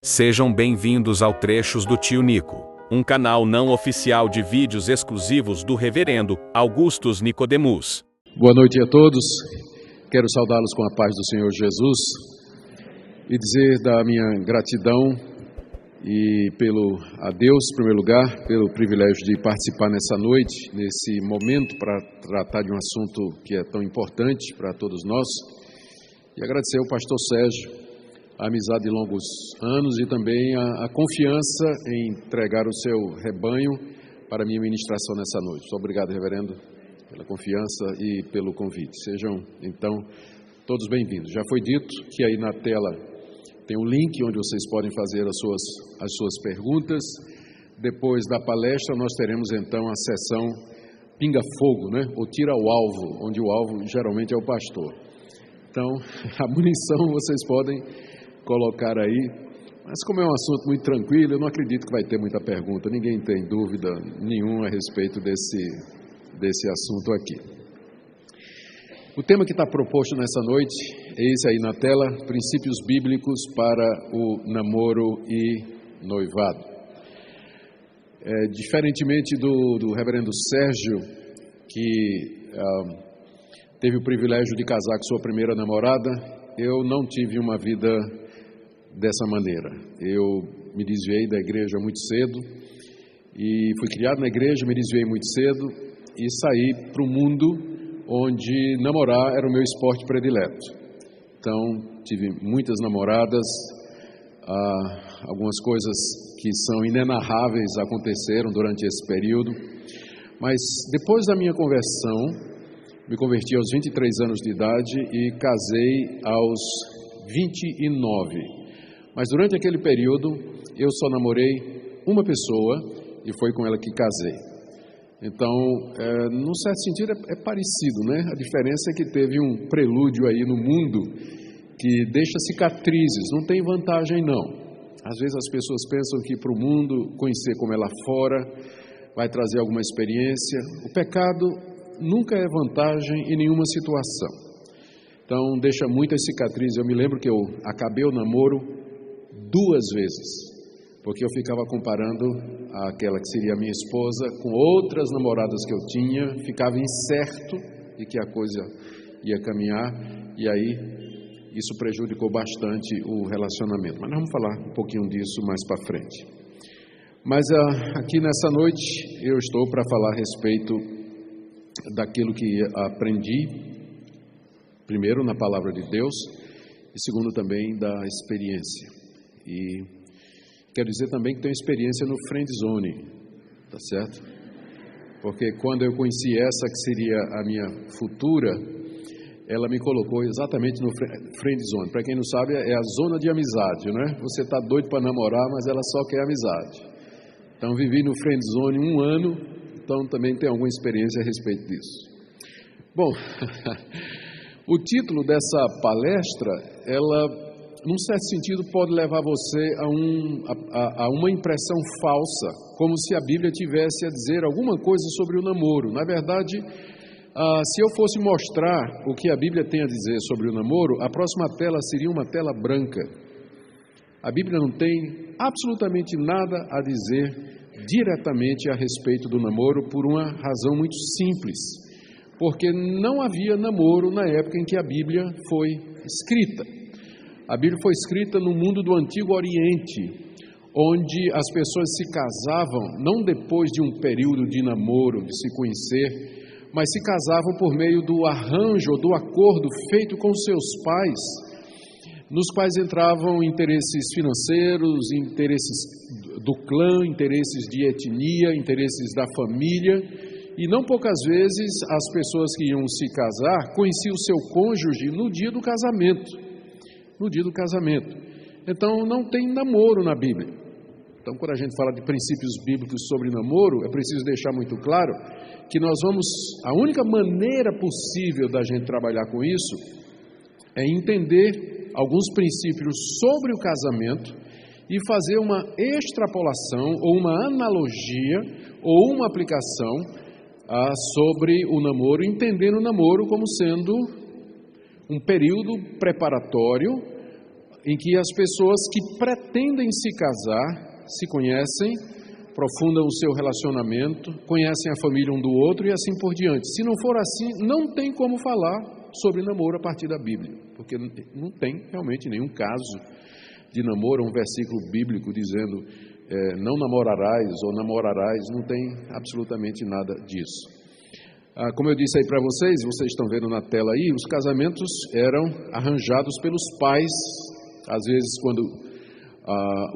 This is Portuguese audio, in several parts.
Sejam bem-vindos ao Trechos do Tio Nico, um canal não oficial de vídeos exclusivos do Reverendo Augustus Nicodemus. Boa noite a todos, quero saudá-los com a paz do Senhor Jesus e dizer da minha gratidão e a Deus, em primeiro lugar, pelo privilégio de participar nessa noite, nesse momento para tratar de um assunto que é tão importante para todos nós, e agradecer ao pastor Sérgio a amizade de longos anos e também a confiança em entregar o seu rebanho para a minha ministração nessa noite. Muito obrigado, reverendo, pela confiança e pelo convite. Sejam, então, todos bem-vindos. Já foi dito que aí na tela tem um link onde vocês podem fazer as suas perguntas. Depois da palestra, nós teremos, então, a sessão pinga-fogo, né? Ou tira o alvo, onde o alvo geralmente é o pastor. Então, a munição vocês podem colocar aí, mas como é um assunto muito tranquilo, eu não acredito que vai ter muita pergunta, ninguém tem dúvida nenhuma a respeito desse assunto aqui. O tema que está proposto nessa noite é esse aí na tela, princípios bíblicos para o namoro e noivado. Diferentemente do reverendo Sérgio, que teve o privilégio de casar com sua primeira namorada, eu não tive uma vida dessa maneira. Eu me desviei da igreja muito cedo e fui criado na igreja, me desviei muito cedo e saí para o mundo onde namorar era o meu esporte predileto. Então, tive muitas namoradas, algumas coisas que são inenarráveis aconteceram durante esse período, mas depois da minha conversão, me converti aos 23 anos de idade e casei aos 29. Mas durante aquele período, eu só namorei uma pessoa e foi com ela que casei. Então, num certo sentido, é parecido, né? A diferença é que teve um prelúdio aí no mundo que deixa cicatrizes, não tem vantagem não. Às vezes as pessoas pensam que para o mundo, conhecer como é lá fora, vai trazer alguma experiência. O pecado nunca é vantagem em nenhuma situação. Então, deixa muitas cicatrizes. Eu me lembro que eu acabei o namoro 2 vezes, porque eu ficava comparando aquela que seria a minha esposa com outras namoradas que eu tinha, ficava incerto de que a coisa ia caminhar, e aí isso prejudicou bastante o relacionamento. Mas nós vamos falar um pouquinho disso mais para frente. Mas aqui nessa noite eu estou para falar a respeito daquilo que aprendi, primeiro na palavra de Deus e segundo também da experiência. E quero dizer também que tenho experiência no friend zone, tá certo? Porque quando eu conheci essa que seria a minha futura, ela me colocou exatamente no friend zone. Para quem não sabe, é a zona de amizade, né? Você está doido para namorar, mas ela só quer amizade. Então vivi no friend zone 1 ano, então também tenho alguma experiência a respeito disso. Bom, o título dessa palestra, ela, num certo sentido, pode levar você a uma impressão falsa, como se a Bíblia tivesse a dizer alguma coisa sobre o namoro. Na verdade, se eu fosse mostrar o que a Bíblia tem a dizer sobre o namoro, a próxima tela seria uma tela branca. A Bíblia não tem absolutamente nada a dizer diretamente a respeito do namoro por uma razão muito simples, porque não havia namoro na época em que a Bíblia foi escrita. A Bíblia foi escrita no mundo do Antigo Oriente, onde as pessoas se casavam não depois de um período de namoro, de se conhecer, mas se casavam por meio do arranjo ou do acordo feito com seus pais, nos quais entravam interesses financeiros, interesses do clã, interesses de etnia, interesses da família, e não poucas vezes as pessoas que iam se casar conheciam o seu cônjuge no dia do casamento. Então não tem namoro na Bíblia. Então quando a gente fala de princípios bíblicos sobre namoro, é preciso deixar muito claro que a única maneira possível da gente trabalhar com isso é entender alguns princípios sobre o casamento e fazer uma extrapolação ou uma analogia ou uma aplicação sobre o namoro, entendendo o namoro como sendo um período preparatório em que as pessoas que pretendem se casar se conhecem, aprofundam o seu relacionamento, conhecem a família um do outro e assim por diante. Se não for assim, não tem como falar sobre namoro a partir da Bíblia, porque não tem realmente nenhum caso de namoro, um versículo bíblico dizendo não namorarás ou namorarás, não tem absolutamente nada disso. Como eu disse aí para vocês estão vendo na tela aí, os casamentos eram arranjados pelos pais, às vezes quando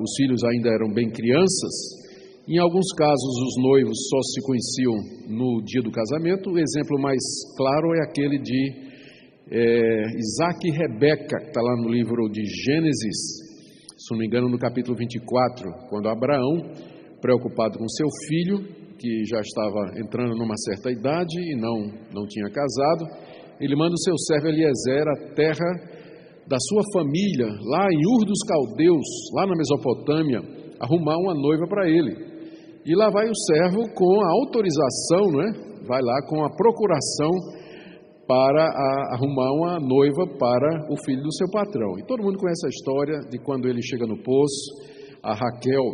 os filhos ainda eram bem crianças. Em alguns casos os noivos só se conheciam no dia do casamento. O exemplo mais claro é aquele de Isaac e Rebeca, que está lá no livro de Gênesis, se não me engano no capítulo 24, quando Abraão, preocupado com seu filho, que já estava entrando numa certa idade e não tinha casado, ele manda o seu servo Eliezer à terra da sua família, lá em Ur dos Caldeus, lá na Mesopotâmia, arrumar uma noiva para ele. E lá vai o servo com a autorização, vai lá com a procuração para arrumar uma noiva para o filho do seu patrão. E todo mundo conhece a história de quando ele chega no poço, a Raquel,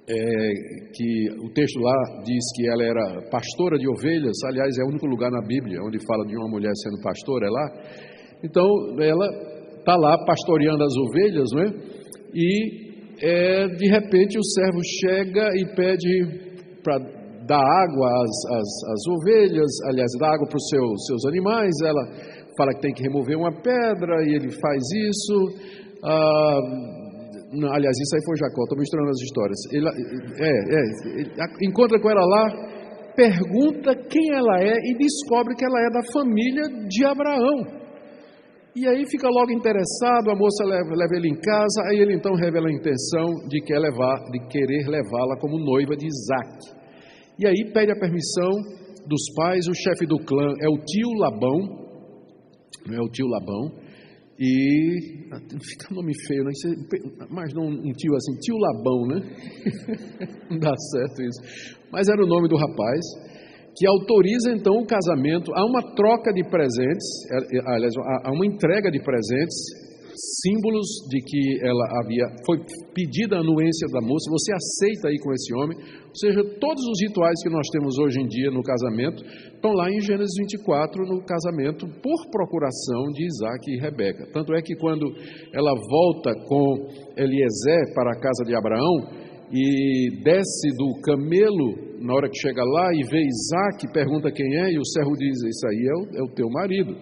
que o texto lá diz que ela era pastora de ovelhas. Aliás, é o único lugar na Bíblia onde fala de uma mulher sendo pastora, é lá. Então, ela está lá pastoreando as ovelhas, e de repente o servo chega e pede para dar água às ovelhas, aliás, dar água para os seus animais. Ela fala que tem que remover uma pedra e ele faz isso. Aliás, isso aí foi Jacó, estou misturando as histórias. Ele encontra com ela lá, pergunta quem ela é e descobre que ela é da família de Abraão. E aí fica logo interessado, a moça leva ele em casa, aí ele então revela a intenção de querer levá-la como noiva de Isaac. E aí pede a permissão dos pais. O chefe do clã é o tio Labão, não é o tio Labão, e fica um nome feio, mas não um tio assim, tio Labão, não dá certo isso, mas era o nome do rapaz, que autoriza então o casamento. Há uma troca de presentes, aliás, há uma entrega de presentes, símbolos de que foi pedida a anuência da moça. Você aceita aí com esse homem? Ou seja, todos os rituais que nós temos hoje em dia no casamento estão lá em Gênesis 24, no casamento por procuração de Isaac e Rebeca. Tanto é que quando ela volta com Eliezer para a casa de Abraão e desce do camelo, na hora que chega lá e vê Isaac, pergunta quem é, e o servo diz: isso aí é o teu marido.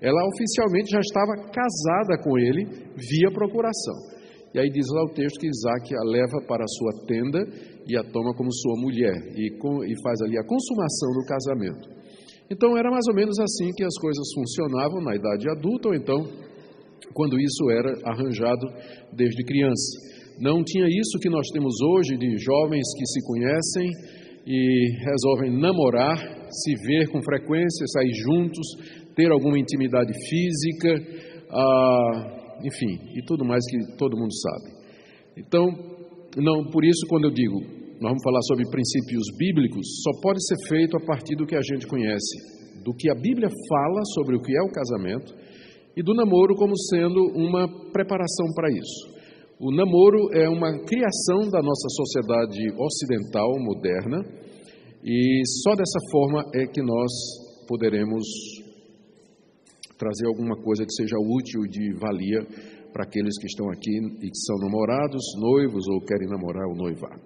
Ela oficialmente já estava casada com ele via procuração. E aí diz lá o texto que Isaac a leva para a sua tenda e a toma como sua mulher, e faz ali a consumação do casamento. Então era mais ou menos assim que as coisas funcionavam na idade adulta, ou então quando isso era arranjado desde criança. Não tinha isso que nós temos hoje de jovens que se conhecem e resolvem namorar, se ver com frequência, sair juntos, ter alguma intimidade física, enfim, e tudo mais que todo mundo sabe. Então, por isso, quando eu digo, nós vamos falar sobre princípios bíblicos, só pode ser feito a partir do que a gente conhece, do que a Bíblia fala sobre o que é o casamento, e do namoro como sendo uma preparação para isso. O namoro é uma criação da nossa sociedade ocidental moderna, e só dessa forma é que nós poderemos trazer alguma coisa que seja útil e de valia para aqueles que estão aqui e que são namorados, noivos ou querem namorar ou noivar.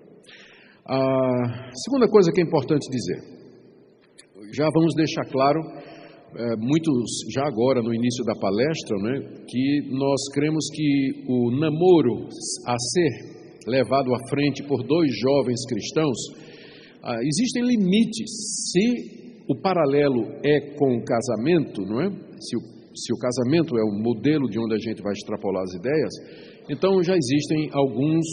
A segunda coisa que é importante dizer, já vamos deixar claro, já agora no início da palestra, que nós cremos que o namoro a ser levado à frente por dois jovens cristãos, existem limites. Se o paralelo é com o casamento, se o casamento é o modelo de onde a gente vai extrapolar as ideias, então já existem alguns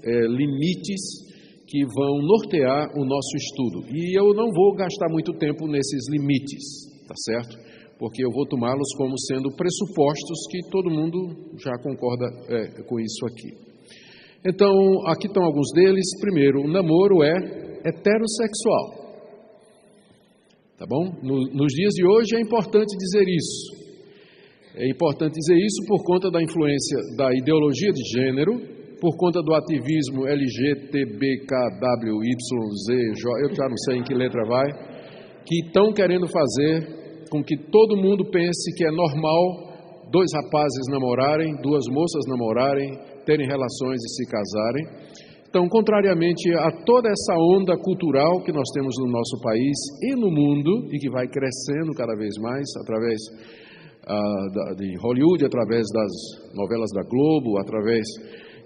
limites que vão nortear o nosso estudo. E eu não vou gastar muito tempo nesses limites, tá certo? Porque eu vou tomá-los como sendo pressupostos que todo mundo já concorda com isso aqui. Então, aqui estão alguns deles. Primeiro, o namoro é heterossexual. Tá bom? Nos dias de hoje é importante dizer isso. É importante dizer isso por conta da influência da ideologia de gênero, por conta do ativismo LGTBKWYZ, eu já não sei em que letra vai, que estão querendo fazer com que todo mundo pense que é normal 2 rapazes namorarem, 2 moças namorarem, terem relações e se casarem. Então, contrariamente a toda essa onda cultural que nós temos no nosso país e no mundo, e que vai crescendo cada vez mais através de Hollywood, através das novelas da Globo, através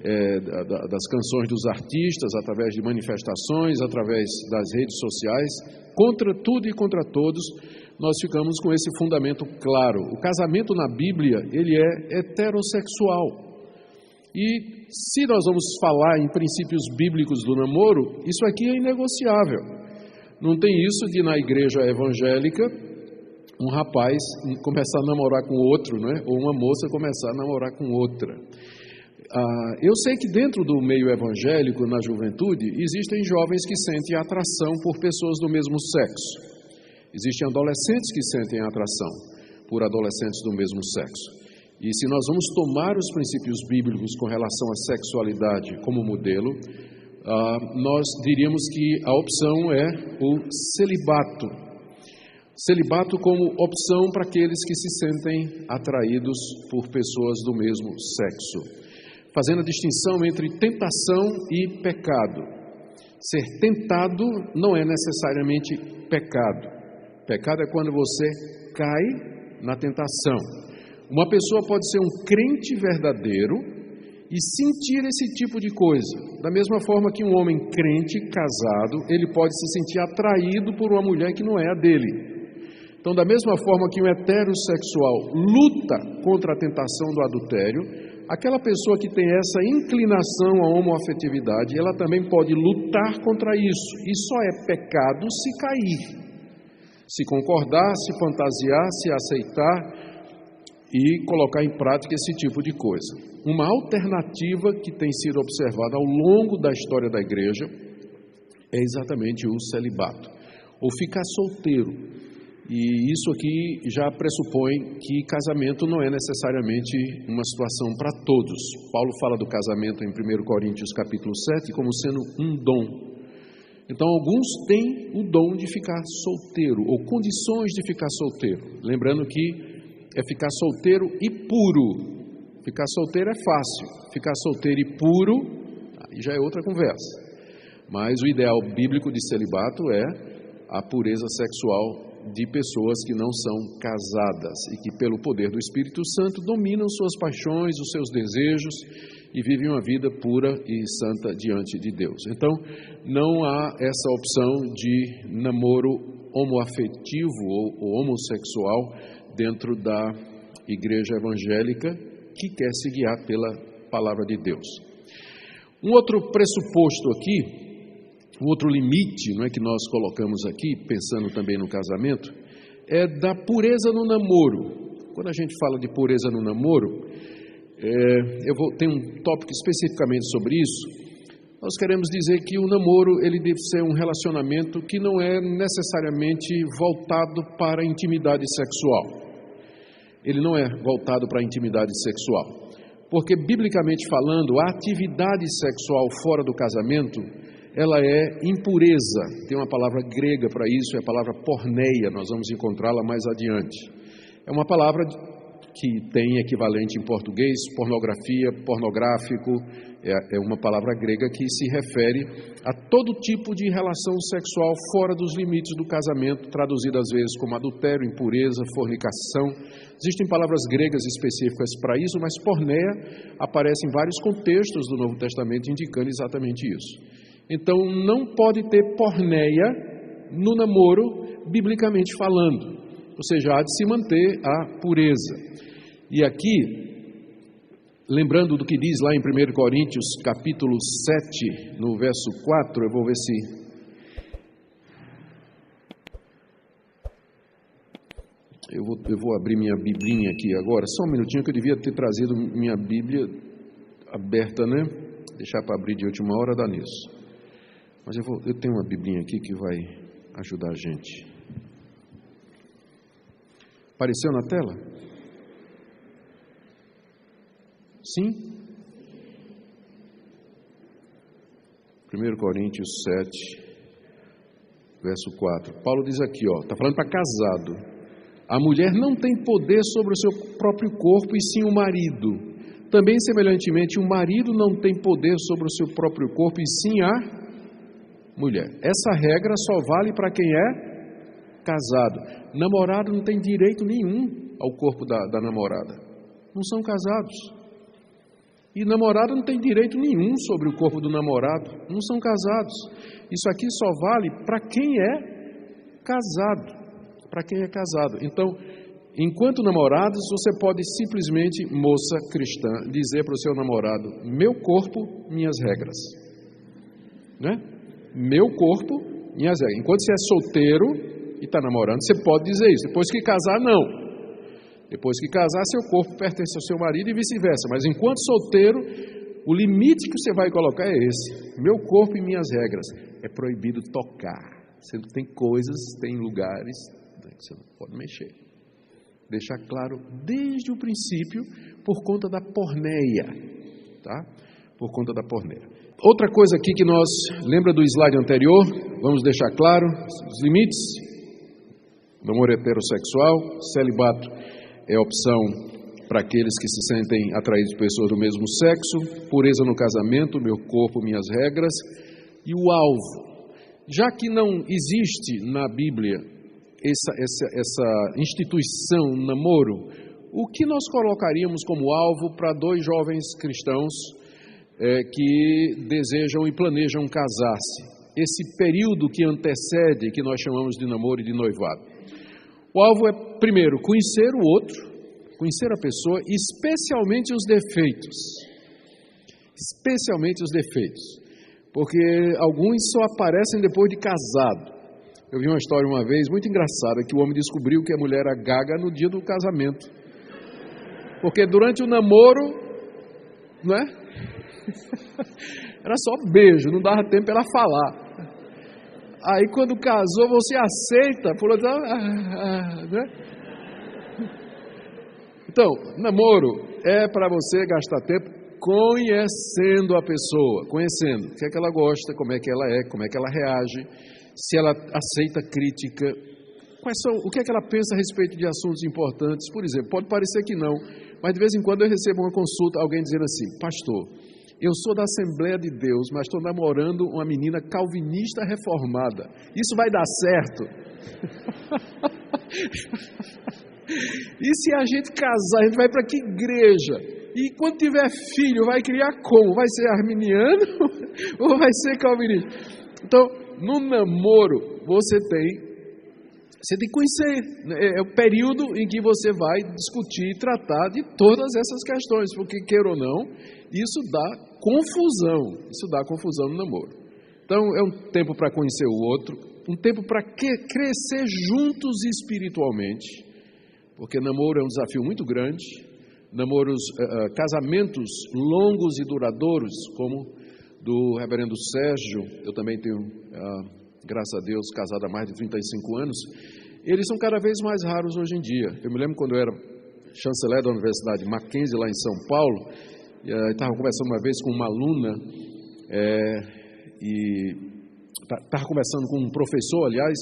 das canções dos artistas, através de manifestações, através das redes sociais, contra tudo e contra todos, nós ficamos com esse fundamento claro. O casamento na Bíblia, ele é heterossexual. E se nós vamos falar em princípios bíblicos do namoro, isso aqui é inegociável. Não tem isso de na igreja evangélica um rapaz começar a namorar com outro, né? Ou uma moça começar a namorar com outra. Eu sei que dentro do meio evangélico, na juventude, existem jovens que sentem atração por pessoas do mesmo sexo. Existem adolescentes que sentem atração por adolescentes do mesmo sexo. E se nós vamos tomar os princípios bíblicos com relação à sexualidade como modelo, nós diríamos que a opção é o celibato. Celibato como opção para aqueles que se sentem atraídos por pessoas do mesmo sexo. Fazendo a distinção entre tentação e pecado. Ser tentado não é necessariamente pecado. Pecado é quando você cai na tentação. Uma pessoa pode ser um crente verdadeiro e sentir esse tipo de coisa. Da mesma forma que um homem crente, casado, ele pode se sentir atraído por uma mulher que não é a dele. Então, da mesma forma que um heterossexual luta contra a tentação do adultério, aquela pessoa que tem essa inclinação à homoafetividade, ela também pode lutar contra isso. E só é pecado se cair, se concordar, se fantasiar, se aceitar e colocar em prática esse tipo de coisa. Uma alternativa que tem sido observada ao longo da história da igreja é exatamente o celibato, ou ficar solteiro. E isso aqui já pressupõe que casamento não é necessariamente uma situação para todos. Paulo fala do casamento em 1 Coríntios capítulo 7 como sendo um dom. Então alguns têm o dom de ficar solteiro, ou condições de ficar solteiro. Lembrando que é ficar solteiro e puro. Ficar solteiro é fácil. Ficar solteiro e puro, aí já é outra conversa. Mas o ideal bíblico de celibato é a pureza sexual de pessoas que não são casadas e que pelo poder do Espírito Santo dominam suas paixões, os seus desejos e vivem uma vida pura e santa diante de Deus. Então, não há essa opção de namoro homoafetivo ou homossexual dentro da igreja evangélica que quer se guiar pela palavra de Deus. Um outro pressuposto aqui, um outro limite, não é, que nós colocamos aqui, pensando também no casamento, é da pureza no namoro. Quando a gente fala de pureza no namoro, tem um tópico especificamente sobre isso. Nós queremos dizer que o namoro ele deve ser um relacionamento que não é necessariamente voltado para a intimidade sexual. Ele não é voltado para a intimidade sexual. Porque, biblicamente falando, a atividade sexual fora do casamento, ela é impureza. Tem uma palavra grega para isso, é a palavra porneia, nós vamos encontrá-la mais adiante. É uma palavra que tem equivalente em português, pornografia, pornográfico, é uma palavra grega que se refere a todo tipo de relação sexual fora dos limites do casamento, traduzida às vezes como adultério, impureza, fornicação. Existem palavras gregas específicas para isso, mas porneia aparece em vários contextos do Novo Testamento indicando exatamente isso. Então, não pode ter porneia no namoro, biblicamente falando. Ou seja, há de se manter a pureza. E aqui, lembrando do que diz lá em 1 Coríntios, capítulo 7, no verso 4, eu vou ver se... Eu vou abrir minha biblinha aqui agora. Só um minutinho que eu devia ter trazido minha Bíblia aberta, né? Deixar para abrir de última hora, dá nisso. Mas eu tenho uma biblinha aqui que vai ajudar a gente. Apareceu na tela? Sim? 1 Coríntios 7, verso 4. Paulo diz aqui, está falando para casado. A mulher não tem poder sobre o seu próprio corpo, e sim o marido. Também, semelhantemente, o marido não tem poder sobre o seu próprio corpo, e sim a mulher. Essa regra só vale para quem é casado. Namorado não tem direito nenhum ao corpo da namorada. Não são casados. E namorado não tem direito nenhum sobre o corpo do namorado. Não são casados. Isso aqui só vale para quem é casado. Para quem é casado. Então, enquanto namorados, você pode simplesmente, moça cristã, dizer para o seu namorado: meu corpo, minhas regras. Né? Meu corpo, minhas regras. Enquanto você é solteiro e está namorando, você pode dizer isso. Depois que casar, não. Depois que casar, seu corpo pertence ao seu marido e vice-versa. Mas enquanto solteiro, o limite que você vai colocar é esse: meu corpo e minhas regras. É proibido tocar. Sendo que tem coisas, tem lugares que você não pode mexer. Deixar claro desde o princípio, por conta da porneia. Tá? Por conta da porneia. Outra coisa aqui que nós, lembra do slide anterior? Vamos deixar claro os limites. Namoro heterossexual, celibato é opção para aqueles que se sentem atraídos por pessoas do mesmo sexo, pureza no casamento, meu corpo, minhas regras, e o alvo. Já que não existe na Bíblia essa instituição, namoro, o que nós colocaríamos como alvo para dois jovens cristãos que desejam e planejam casar-se? Esse período que antecede, que nós chamamos de namoro e de noivado. O alvo é, primeiro, conhecer o outro, conhecer a pessoa, especialmente os defeitos. Especialmente os defeitos. Porque alguns só aparecem depois de casado. Eu vi uma história uma vez, muito engraçada, que o homem descobriu que a mulher era gaga no dia do casamento. Porque durante o namoro, não é? Era só beijo, não dava tempo para ela falar. Aí quando casou, você aceita, por outro lado, né? Então, namoro é para você gastar tempo conhecendo a pessoa, conhecendo o que é que ela gosta, como é que ela reage, se ela aceita crítica, o que é que ela pensa a respeito de assuntos importantes. Por exemplo, pode parecer que não, mas de vez em quando eu recebo uma consulta, alguém dizendo assim: pastor, eu sou da Assembleia de Deus, mas estou namorando uma menina calvinista reformada. Isso vai dar certo? E se a gente casar, a gente vai para que igreja? E quando tiver filho, vai criar como? Vai ser arminiano ou vai ser calvinista? Então, no namoro, você tem que conhecer. É o período em que você vai discutir e tratar de todas essas questões, porque, queira ou não, isso dá confusão no namoro. Então, é um tempo para conhecer o outro, um tempo para crescer juntos espiritualmente, porque namoro é um desafio muito grande. Casamentos longos e duradouros, como do reverendo Sérgio, eu também tenho, graças a Deus, casado há mais de 35 anos, eles são cada vez mais raros hoje em dia. Eu me lembro quando eu era chanceler da Universidade Mackenzie, lá em São Paulo, estava conversando uma vez com uma aluna, e estava conversando com um professor, aliás,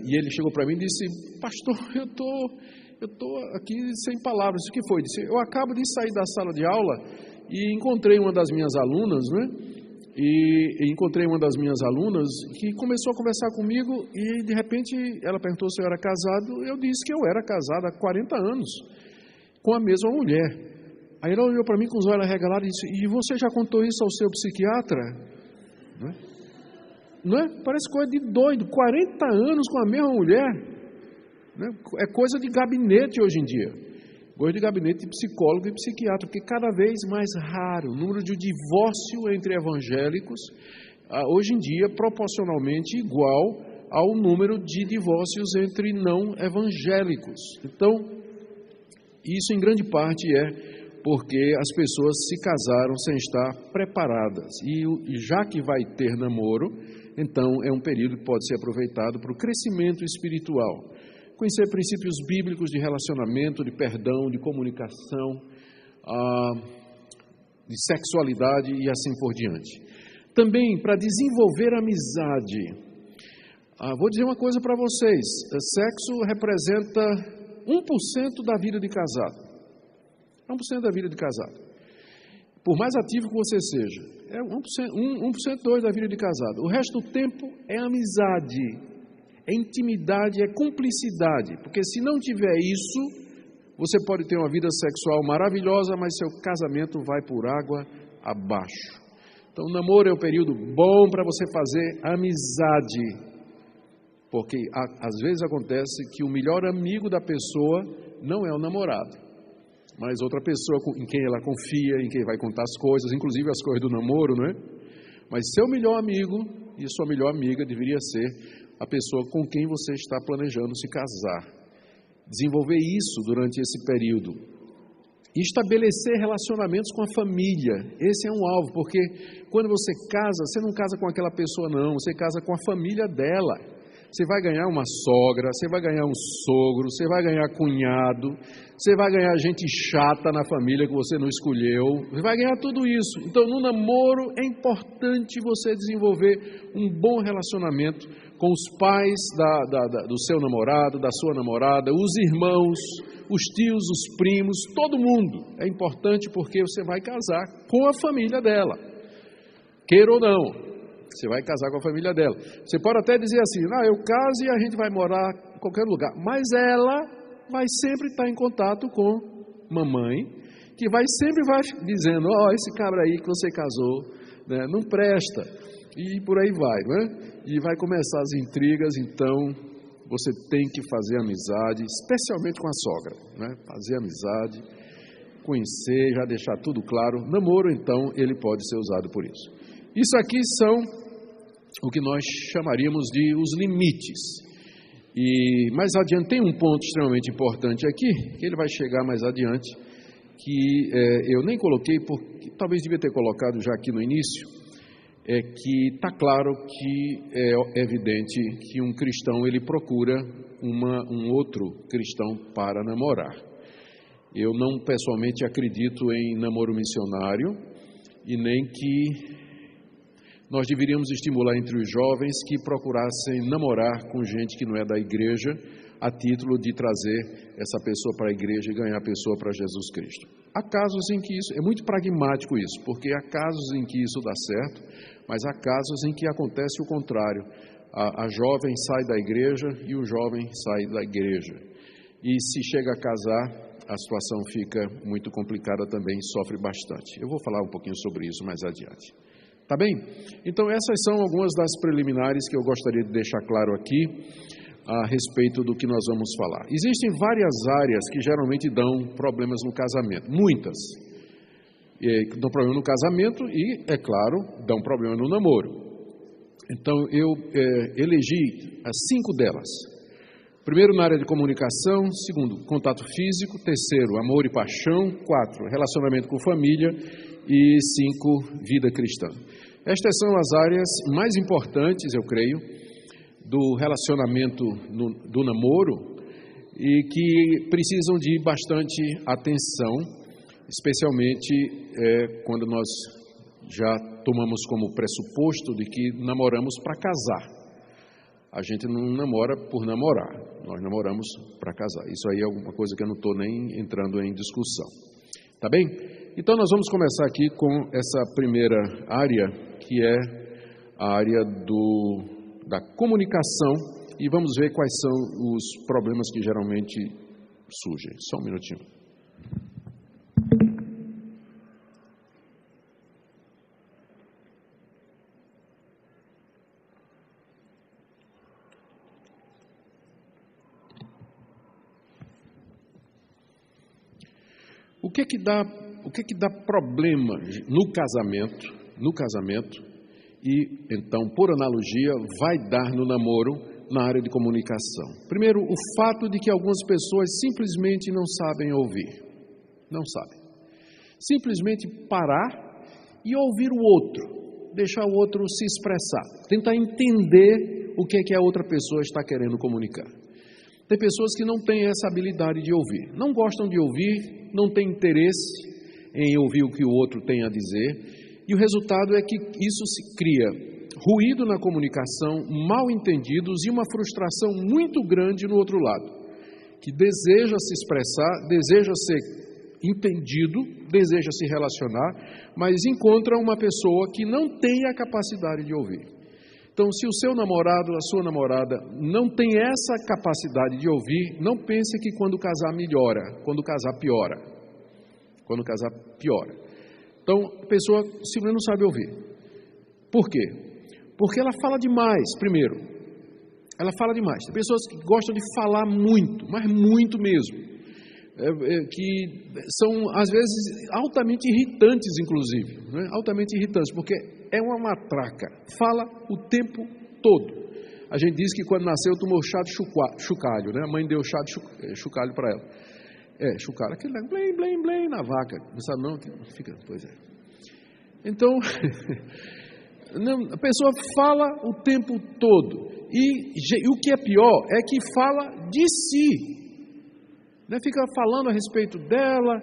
e ele chegou para mim e disse: pastor, eu estou aqui sem palavras. O que foi? Disse: eu acabo de sair da sala de aula e encontrei uma das minhas alunas, né? E encontrei uma das minhas alunas que começou a conversar comigo e de repente ela perguntou se eu era casado. Eu disse que eu era casado há 40 anos com a mesma mulher. Aí ela olhou para mim com os olhos arregalados e disse: e você já contou isso ao seu psiquiatra? Não é? Parece coisa de doido. 40 anos com a mesma mulher. É coisa de gabinete hoje em dia. Coisa de gabinete de psicólogo e psiquiatra, porque cada vez mais raro o número de divórcio entre evangélicos, hoje em dia, proporcionalmente igual ao número de divórcios entre não evangélicos. Então, isso em grande parte é porque as pessoas se casaram sem estar preparadas. E já que vai ter namoro, então é um período que pode ser aproveitado para o crescimento espiritual. Conhecer princípios bíblicos de relacionamento, de perdão, de comunicação, de sexualidade e assim por diante. Também para desenvolver amizade. Vou dizer uma coisa para vocês, sexo representa 1% da vida de casado. 1% da vida de casado. Por mais ativo que você seja, é 1%, 2% da vida de casado. O resto do tempo é amizade, é intimidade, é cumplicidade. Porque se não tiver isso, você pode ter uma vida sexual maravilhosa, mas seu casamento vai por água abaixo. Então, o namoro é um período bom para você fazer amizade. Porque às vezes acontece que o melhor amigo da pessoa não é o namorado, mas outra pessoa em quem ela confia, em quem vai contar as coisas, inclusive as coisas do namoro, não é? Mas seu melhor amigo e sua melhor amiga deveria ser a pessoa com quem você está planejando se casar. Desenvolver isso durante esse período. E estabelecer relacionamentos com a família. Esse é um alvo, porque quando você casa, você não casa com aquela pessoa não, você casa com a família dela. Você vai ganhar uma sogra, você vai ganhar um sogro, você vai ganhar cunhado, você vai ganhar gente chata na família que você não escolheu, você vai ganhar tudo isso. Então, no namoro é importante você desenvolver um bom relacionamento com os pais do seu namorado, da sua namorada, os irmãos, os tios, os primos, todo mundo. É importante porque você vai casar com a família dela, queira ou não. Você vai casar com a família dela. Você pode até dizer assim, eu caso e a gente vai morar em qualquer lugar. Mas ela vai sempre estar em contato com mamãe, que sempre vai dizendo, esse cabra aí que você casou, né, não presta. E por aí vai, não é? E vai começar as intrigas, então você tem que fazer amizade, especialmente com a sogra, né? Fazer amizade, conhecer, já deixar tudo claro. Namoro, então, ele pode ser usado por isso. Isso aqui são o que nós chamaríamos de os limites. E mais adiante tem um ponto extremamente importante aqui, que ele vai chegar mais adiante, que eu nem coloquei, porque talvez devia ter colocado já aqui no início, é que está claro que é evidente que um cristão ele procura um outro cristão para namorar. Eu não pessoalmente acredito em namoro missionário e nem que nós deveríamos estimular entre os jovens que procurassem namorar com gente que não é da igreja, a título de trazer essa pessoa para a igreja e ganhar a pessoa para Jesus Cristo. Há casos em que isso, é muito pragmático isso, porque há casos em que isso dá certo, mas há casos em que acontece o contrário. A jovem sai da igreja e o jovem sai da igreja. E se chega a casar, a situação fica muito complicada também, sofre bastante. Eu vou falar um pouquinho sobre isso mais adiante. Tá bem? Então essas são algumas das preliminares que eu gostaria de deixar claro aqui a respeito do que nós vamos falar. Existem várias áreas que geralmente dão problemas no casamento, muitas. Dão problema no casamento e, é claro, dão problema no namoro. Então eu elegi as 5 delas. Primeiro, na área de comunicação. Segundo, contato físico. Terceiro, amor e paixão. 4, relacionamento com família. E 5, vida cristã. Estas são as áreas mais importantes, eu creio, do relacionamento do namoro e que precisam de bastante atenção, especialmente quando nós já tomamos como pressuposto de que namoramos para casar. A gente não namora por namorar, nós namoramos para casar. Isso aí é alguma coisa que eu não estou nem entrando em discussão. Tá bem? Então nós vamos começar aqui com essa primeira área, que é a área da comunicação, e vamos ver quais são os problemas que geralmente surgem. Só um minutinho. O que que dá problema no casamento e, então, por analogia, vai dar no namoro na área de comunicação? Primeiro, o fato de que algumas pessoas simplesmente não sabem ouvir. Não sabem. Simplesmente parar e ouvir o outro, deixar o outro se expressar, tentar entender o que é que a outra pessoa está querendo comunicar. Tem pessoas que não têm essa habilidade de ouvir, não gostam de ouvir, não têm interesse em ouvir o que o outro tem a dizer, e o resultado é que isso se cria ruído na comunicação, mal entendidos e uma frustração muito grande no outro lado, que deseja se expressar, deseja ser entendido, deseja se relacionar, mas encontra uma pessoa que não tem a capacidade de ouvir. Então, se o seu namorado, a sua namorada, não tem essa capacidade de ouvir, não pense que quando casar melhora, quando casar piora. Quando casar piora. Então, a pessoa simplesmente não sabe ouvir. Por quê? Porque ela fala demais, primeiro. Ela fala demais. Tem pessoas que gostam de falar muito, mas muito mesmo. Que são, às vezes, altamente irritantes, inclusive. Né? Altamente irritantes, porque é uma matraca. Fala o tempo todo. A gente diz que quando nasceu tomou chá de chocalho, né? A mãe deu chá de chocalho para ela. Chocalho, aquele lá, blém, blém, blém, na vaca. Não sabe não? Fica, pois é. Então, a pessoa fala o tempo todo. E o que é pior é que fala de si. Fica falando a respeito dela,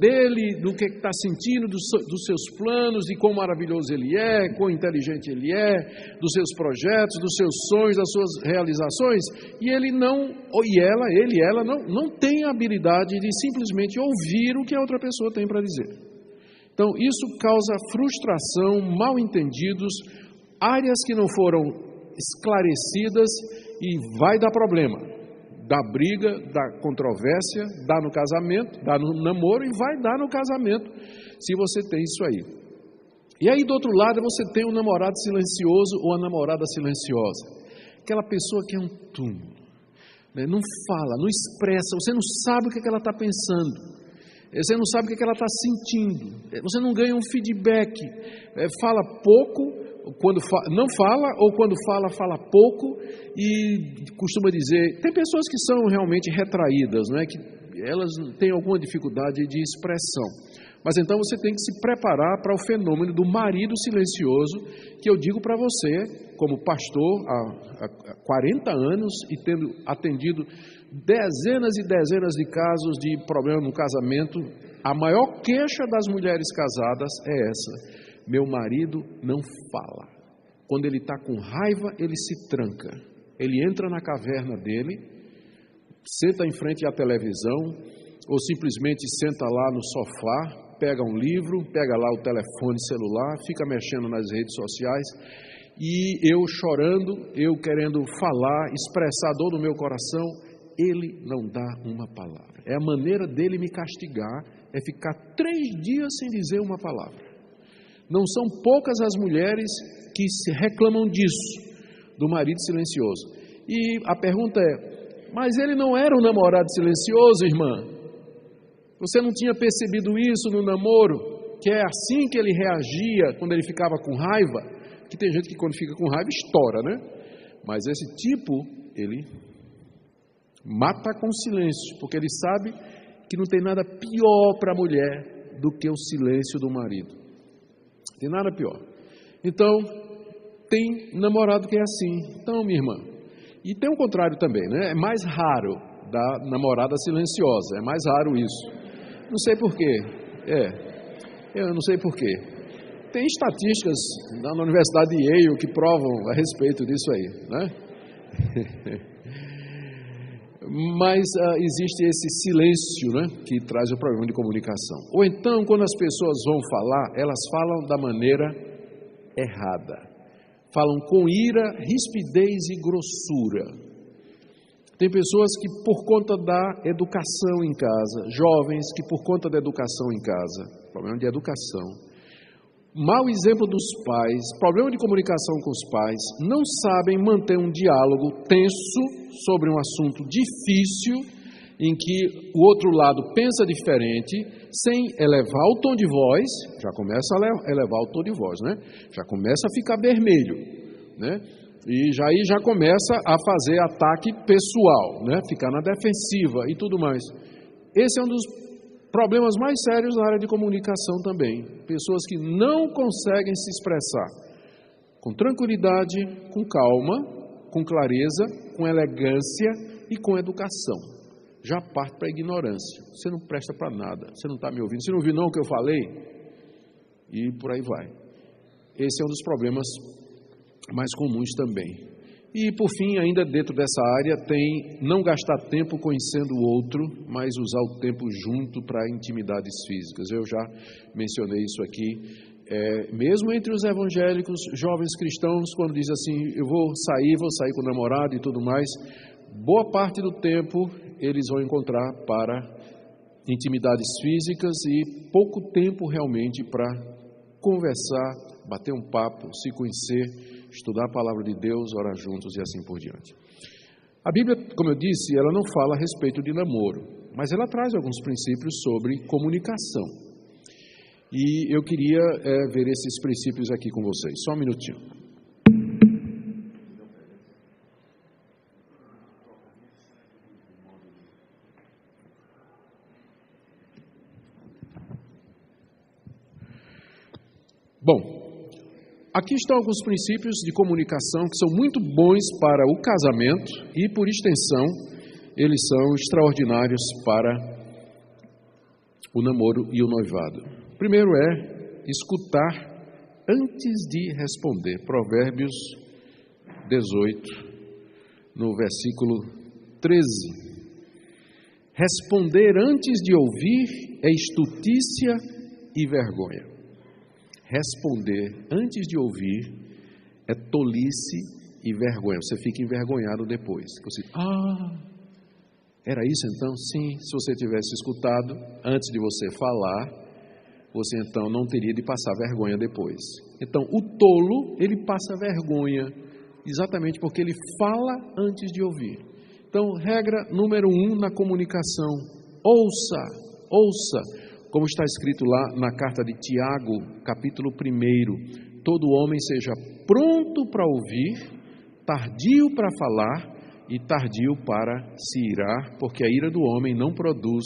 dele, do que está sentindo, dos seus planos, de quão maravilhoso ele é, quão inteligente ele é, dos seus projetos, dos seus sonhos, das suas realizações, e ele e ela não tem a habilidade de simplesmente ouvir o que a outra pessoa tem para dizer. Então, isso causa frustração, mal-entendidos, áreas que não foram esclarecidas e vai dar problema. Dá briga, dá controvérsia, dá no casamento, dá no namoro e vai dar no casamento, se você tem isso aí. E aí do outro lado você tem um namorado silencioso ou a namorada silenciosa. Aquela pessoa que é um túmulo, né? Não fala, não expressa, você não sabe o que ela está pensando. Você não sabe o que ela está sentindo. Você não ganha um feedback. Fala pouco, quando não fala, ou quando fala, fala pouco, e costuma dizer, tem pessoas que são realmente retraídas, não é? Que elas têm alguma dificuldade de expressão. Mas então você tem que se preparar para o fenômeno do marido silencioso, que eu digo para você, como pastor há 40 anos e tendo atendido dezenas e dezenas de casos de problema no casamento, a maior queixa das mulheres casadas é essa: meu marido não fala. Quando ele está com raiva, ele se tranca. Ele entra na caverna dele, senta em frente à televisão, ou simplesmente senta lá no sofá, pega um livro, pega lá o telefone celular, fica mexendo nas redes sociais, e eu chorando, eu querendo falar, expressar a dor do meu coração, ele não dá uma palavra. É a maneira dele me castigar, é ficar 3 dias sem dizer uma palavra. Não são poucas as mulheres que se reclamam disso, do marido silencioso. E a pergunta é, mas ele não era um namorado silencioso, irmã? Você não tinha percebido isso no namoro? Que é assim que ele reagia quando ele ficava com raiva? Que tem gente que quando fica com raiva estoura, né? Mas esse tipo, ele mata com silêncio, porque ele sabe que não tem nada pior para a mulher do que o silêncio do marido. Não tem nada pior. Então, tem namorado que é assim. Então, minha irmã, e tem o contrário também, né? É mais raro da namorada silenciosa, é mais raro isso. Não sei porquê. Eu não sei porquê. Tem estatísticas na Universidade de Yale que provam a respeito disso aí, né? Mas existe esse silêncio, né, que traz o problema de comunicação. Ou então, quando as pessoas vão falar, elas falam da maneira errada. Falam com ira, rispidez e grossura. Tem pessoas que por conta da educação em casa, jovens que por conta da educação em casa, problema de educação, mau exemplo dos pais, problema de comunicação com os pais, não sabem manter um diálogo tenso sobre um assunto difícil, em que o outro lado pensa diferente, sem elevar o tom de voz, já começa a elevar o tom de voz, né? Já começa a ficar vermelho, né? E aí já começa a fazer ataque pessoal, né? Ficar na defensiva e tudo mais. Esse é um dos problemas mais sérios na área de comunicação também. Pessoas que não conseguem se expressar com tranquilidade, com calma, com clareza, com elegância e com educação. já parte para a ignorância. Você não presta para nada, você não está me ouvindo, você não ouviu não o que eu falei? E por aí vai. Esse é um dos problemas mais comuns também. E por fim, ainda dentro dessa área, tem não gastar tempo conhecendo o outro, mas usar o tempo junto para intimidades físicas. Eu já mencionei isso aqui. Mesmo entre os evangélicos, jovens cristãos, quando diz assim, eu vou sair com o namorado e tudo mais, boa parte do tempo eles vão encontrar para intimidades físicas e pouco tempo realmente para conversar, bater um papo, se conhecer, estudar a palavra de Deus, orar juntos e assim por diante. A Bíblia, como eu disse, ela não fala a respeito de namoro, mas ela traz alguns princípios sobre comunicação. E eu queria ver esses princípios aqui com vocês. Só um minutinho. Bom, aqui estão alguns princípios de comunicação que são muito bons para o casamento e, por extensão, eles são extraordinários para o namoro e o noivado. Primeiro é escutar antes de responder. Provérbios 18, no versículo 13. Responder antes de ouvir é estultícia e vergonha. Responder antes de ouvir é tolice e vergonha. Você fica envergonhado depois. Você, era isso então? Sim, se você tivesse escutado antes de você falar, você então não teria de passar vergonha depois. Então, o tolo, ele passa vergonha, exatamente porque ele fala antes de ouvir. Então, regra número 1 na comunicação, ouça. Como está escrito lá na carta de Tiago, capítulo 1, todo homem seja pronto para ouvir, tardio para falar e tardio para se irar, porque a ira do homem não produz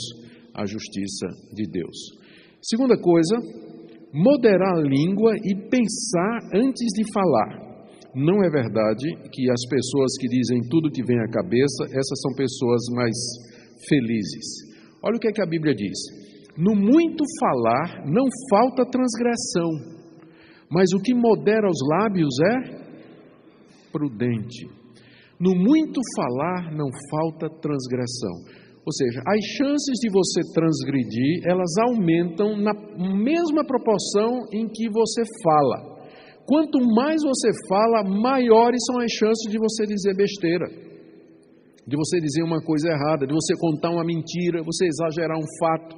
a justiça de Deus. Segunda coisa, moderar a língua e pensar antes de falar. Não é verdade que as pessoas que dizem tudo que vem à cabeça, essas são pessoas mais felizes. Olha o que é que a Bíblia diz. No muito falar não falta transgressão, mas o que modera os lábios é prudente. No muito falar não falta transgressão. Ou seja, as chances de você transgredir, elas aumentam na mesma proporção em que você fala. Quanto mais você fala, maiores são as chances de você dizer besteira, de você dizer uma coisa errada, de você contar uma mentira, você exagerar um fato,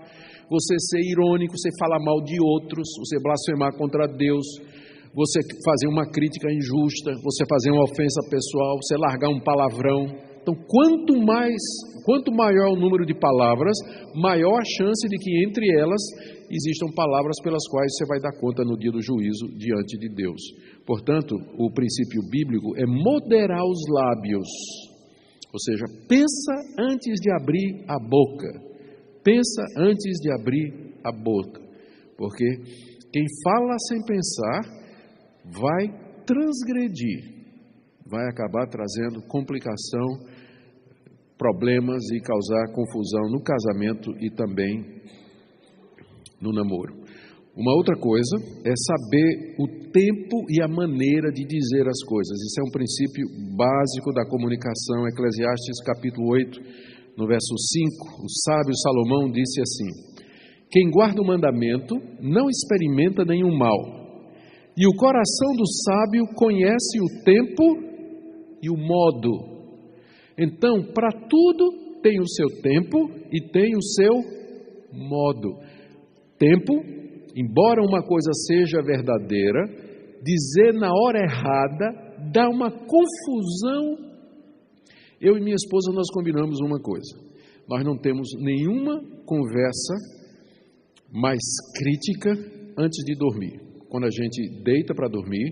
você ser irônico, você falar mal de outros, você blasfemar contra Deus, você fazer uma crítica injusta, você fazer uma ofensa pessoal, você largar um palavrão. Então, quanto maior o número de palavras, maior a chance de que entre elas existam palavras pelas quais você vai dar conta no dia do juízo diante de Deus. Portanto, o princípio bíblico é moderar os lábios, ou seja, pensa antes de abrir a boca. Pensa antes de abrir a boca, porque quem fala sem pensar vai transgredir, vai acabar trazendo complicação, problemas e causar confusão no casamento e também no namoro. Uma outra coisa é saber o tempo e a maneira de dizer as coisas. Isso é um princípio básico da comunicação. Eclesiastes capítulo 8, no verso 5, o sábio Salomão disse assim: quem guarda o mandamento não experimenta nenhum mal, e o coração do sábio conhece o tempo e o modo. Então, para tudo tem o seu tempo e tem o seu modo. Tempo, embora uma coisa seja verdadeira, dizer na hora errada dá uma confusão. Eu e minha esposa, nós combinamos uma coisa. Nós não temos nenhuma conversa mais crítica antes de dormir. Quando a gente deita para dormir,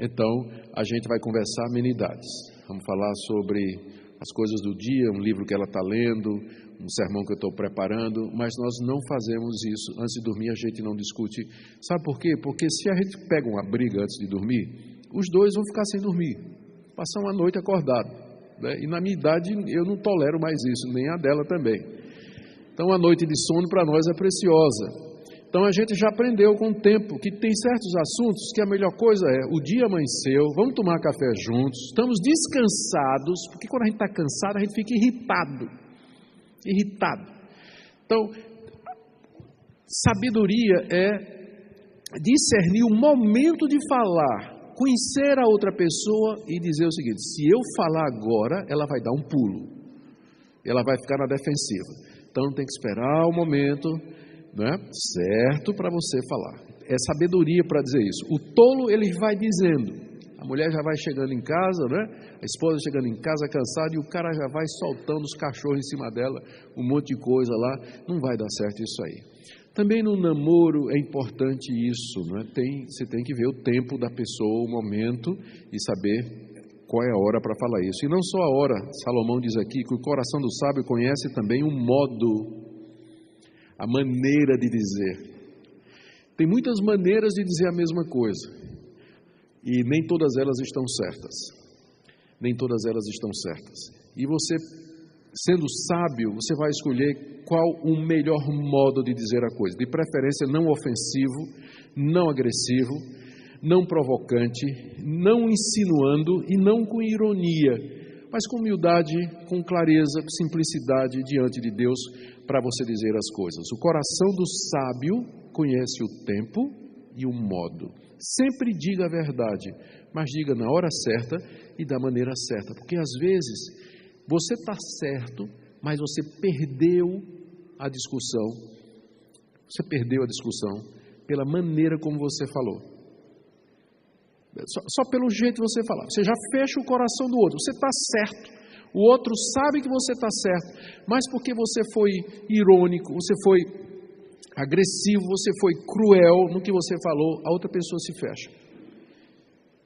então a gente vai conversar amenidades. Vamos falar sobre as coisas do dia, um livro que ela está lendo, um sermão que eu estou preparando, mas nós não fazemos isso. Antes de dormir a gente não discute. Sabe por quê? Porque se a gente pega uma briga antes de dormir, os dois vão ficar sem dormir. Passar uma noite acordado. né? E na minha idade eu não tolero mais isso, nem a dela também. Então a noite de sono para nós é preciosa. Então a gente já aprendeu com o tempo que tem certos assuntos que a melhor coisa é, o dia amanheceu, vamos tomar café juntos, estamos descansados, porque quando a gente está cansado a gente fica irritado. Então, sabedoria é discernir o momento de falar, conhecer a outra pessoa e dizer o seguinte: se eu falar agora, ela vai dar um pulo, ela vai ficar na defensiva. Então tem que esperar o momento, né, certo para você falar. É sabedoria para dizer isso. O tolo, ele vai dizendo, a mulher já vai chegando em casa, né, a esposa chegando em casa cansada, e o cara já vai soltando os cachorros em cima dela, um monte de coisa lá. Não vai dar certo isso aí. Também no namoro é importante isso, né? Você tem que ver o tempo da pessoa, o momento, e saber qual é a hora para falar isso. E não só a hora. Salomão diz aqui que o coração do sábio conhece também o modo, a maneira de dizer. Tem muitas maneiras de dizer a mesma coisa, e nem todas elas estão certas. Nem todas elas estão certas. E você, sendo sábio, você vai escolher qual o melhor modo de dizer a coisa. De preferência não ofensivo, não agressivo, não provocante, não insinuando e não com ironia, mas com humildade, com clareza, com simplicidade diante de Deus para você dizer as coisas. O coração do sábio conhece o tempo e o modo. Sempre diga a verdade, mas diga na hora certa e da maneira certa, porque às vezes você está certo, mas você perdeu a discussão. Você perdeu a discussão pela maneira como você falou. Só pelo jeito de você falar. Você já fecha o coração do outro. Você está certo. O outro sabe que você está certo. Mas porque você foi irônico, você foi agressivo, você foi cruel no que você falou, a outra pessoa se fecha.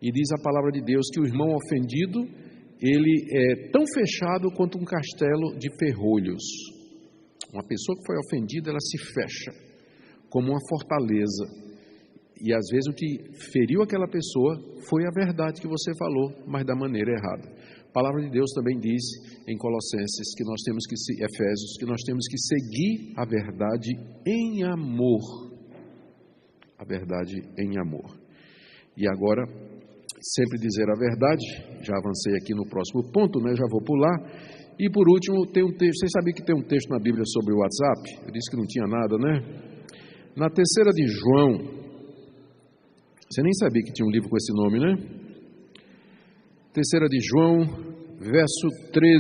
E diz a palavra de Deus que o irmão ofendido, ele é tão fechado quanto um castelo de ferrolhos. Uma pessoa que foi ofendida, ela se fecha como uma fortaleza. E às vezes o que feriu aquela pessoa foi a verdade que você falou, mas da maneira errada. A palavra de Deus também diz em Colossenses, que nós temos que, Efésios, que nós temos que seguir a verdade em amor. A verdade em amor. E agora, sempre dizer a verdade. Já avancei aqui no próximo ponto, né? Já vou pular. E por último, tem um texto. Vocês sabiam que tem um texto na Bíblia sobre o WhatsApp? Eu disse que não tinha nada, né? Na 3ª de João, você nem sabia que tinha um livro com esse nome, né? 3ª de João, verso 13.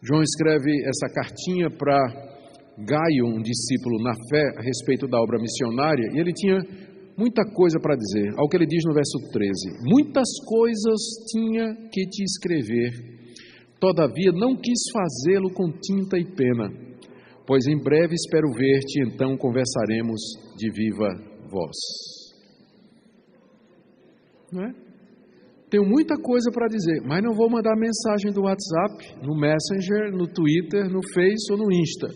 João escreve essa cartinha para Gaio, um discípulo na fé, a respeito da obra missionária, e ele tinha muita coisa para dizer. Ao que ele diz no verso 13: muitas coisas tinha que te escrever, todavia não quis fazê-lo com tinta e pena, pois em breve espero ver-te, então conversaremos de viva voz. Não é? Tenho muita coisa para dizer, mas não vou mandar mensagem do WhatsApp, no Messenger, no Twitter, no Face ou no Insta.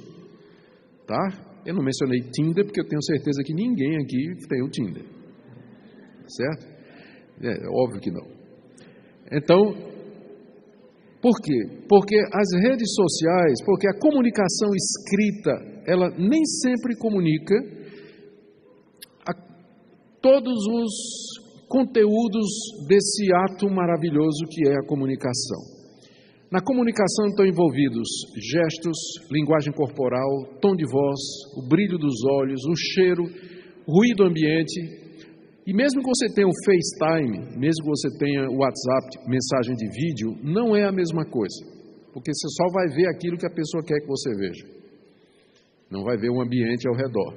Tá? Eu não mencionei Tinder, porque eu tenho certeza que ninguém aqui tem o Tinder. Certo? É óbvio que não. Então, por quê? Porque as redes sociais, porque a comunicação escrita, ela nem sempre comunica todos os conteúdos desse ato maravilhoso que é a comunicação. Na comunicação estão envolvidos gestos, linguagem corporal, tom de voz, o brilho dos olhos, o cheiro, ruído ambiente. E mesmo que você tenha o FaceTime, mesmo que você tenha o WhatsApp, mensagem de vídeo, não é a mesma coisa. Porque você só vai ver aquilo que a pessoa quer que você veja. Não vai ver o ambiente ao redor.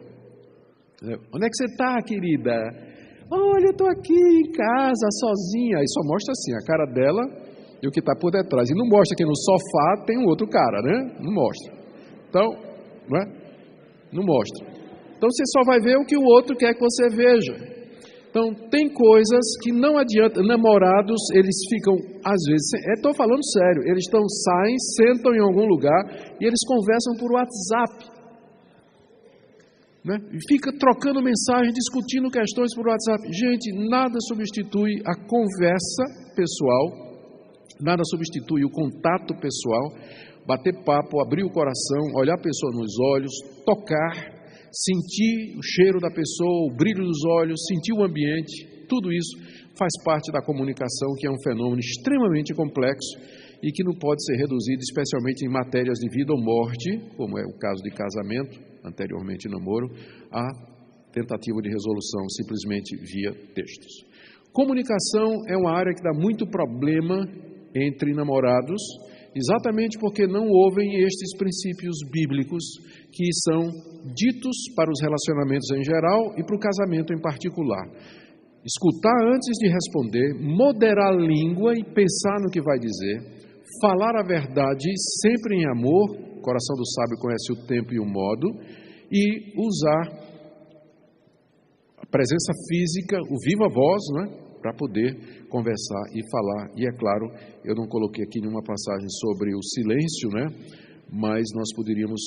Onde é que você está, querida? Olha, eu estou aqui em casa, sozinha. Aí só mostra assim, a cara dela e o que está por detrás. E não mostra que no sofá tem um outro cara, né? Não mostra. Então, não é? Não mostra. Então você só vai ver o que o outro quer que você veja. Então, tem coisas que não adianta. Namorados, eles ficam, às vezes, estou falando sério, eles saem, sentam em algum lugar e eles conversam por WhatsApp. Né? E fica trocando mensagem, discutindo questões por WhatsApp. Gente, nada substitui a conversa pessoal, Nada substitui o contato pessoal, bater papo, abrir o coração, olhar a pessoa nos olhos, tocar, sentir o cheiro da pessoa, o brilho dos olhos, sentir o ambiente. Tudo isso faz parte da comunicação, que é um fenômeno extremamente complexo e que não pode ser reduzido, especialmente em matérias de vida ou morte, como é o caso de casamento, anteriormente namoro, a tentativa de resolução simplesmente via textos. Comunicação é uma área que dá muito problema entre namorados, exatamente porque não ouvem estes princípios bíblicos que são ditos para os relacionamentos em geral e para o casamento em particular. Escutar antes de responder, moderar a língua e pensar no que vai dizer, falar a verdade sempre em amor, o coração do sábio conhece o tempo e o modo, e usar a presença física, o viva voz, não é? Para poder conversar e falar. E é claro, eu não coloquei aqui nenhuma passagem sobre o silêncio, né? Mas nós poderíamos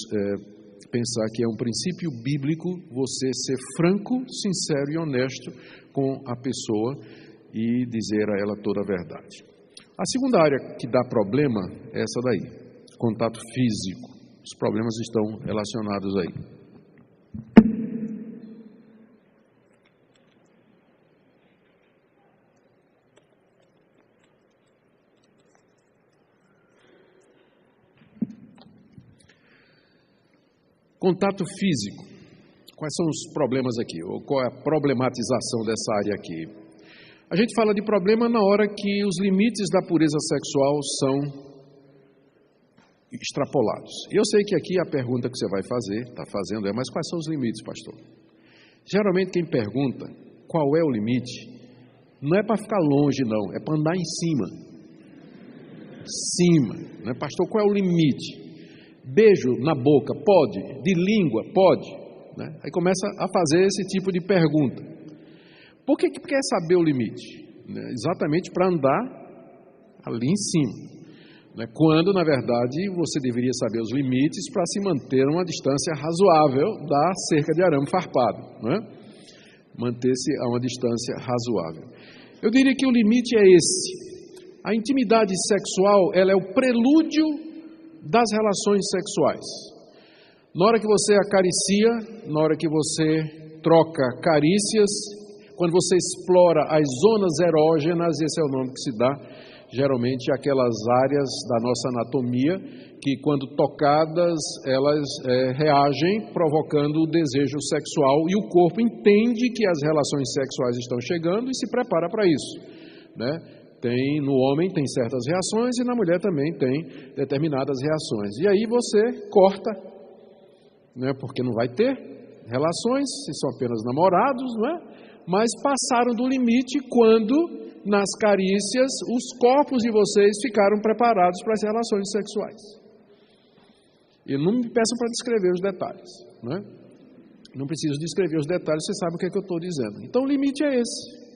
pensar que é um princípio bíblico você ser franco, sincero e honesto com a pessoa e dizer a ela toda a verdade. A segunda área que dá problema é essa daí, contato físico. Os problemas estão relacionados aí. Contato físico. Quais são os problemas aqui? Ou qual é a problematização dessa área aqui? A gente fala de problema na hora que os limites da pureza sexual são extrapolados. Eu sei que aqui a pergunta que você vai fazer, está fazendo, é: mas quais são os limites, pastor? Geralmente quem pergunta qual é o limite, não é para ficar longe não, é para andar em cima. Né? Pastor, qual é o limite? Beijo na boca, pode? De língua, pode? Né? Aí começa a fazer esse tipo de pergunta. Por que quer saber o limite? Exatamente para andar ali em cima. Né? Quando, na verdade, você deveria saber os limites para se manter a uma distância razoável da cerca de arame farpado. Né? Manter-se a uma distância razoável. Eu diria que o limite é esse. A intimidade sexual, ela é o prelúdio das relações sexuais. Na hora que você acaricia, na hora que você troca carícias, quando você explora as zonas erógenas, esse é o nome que se dá, geralmente aquelas áreas da nossa anatomia, que quando tocadas, elas reagem, provocando o desejo sexual, e o corpo entende que as relações sexuais estão chegando e se prepara para isso, né? No homem tem certas reações e na mulher também tem determinadas reações. E aí você corta, né, porque não vai ter relações, se são apenas namorados, não é? Mas passaram do limite quando, nas carícias, os corpos de vocês ficaram preparados para as relações sexuais. E não me peçam para descrever os detalhes, não é? Não preciso descrever os detalhes, você sabe o que é que eu estou dizendo. Então o limite é esse.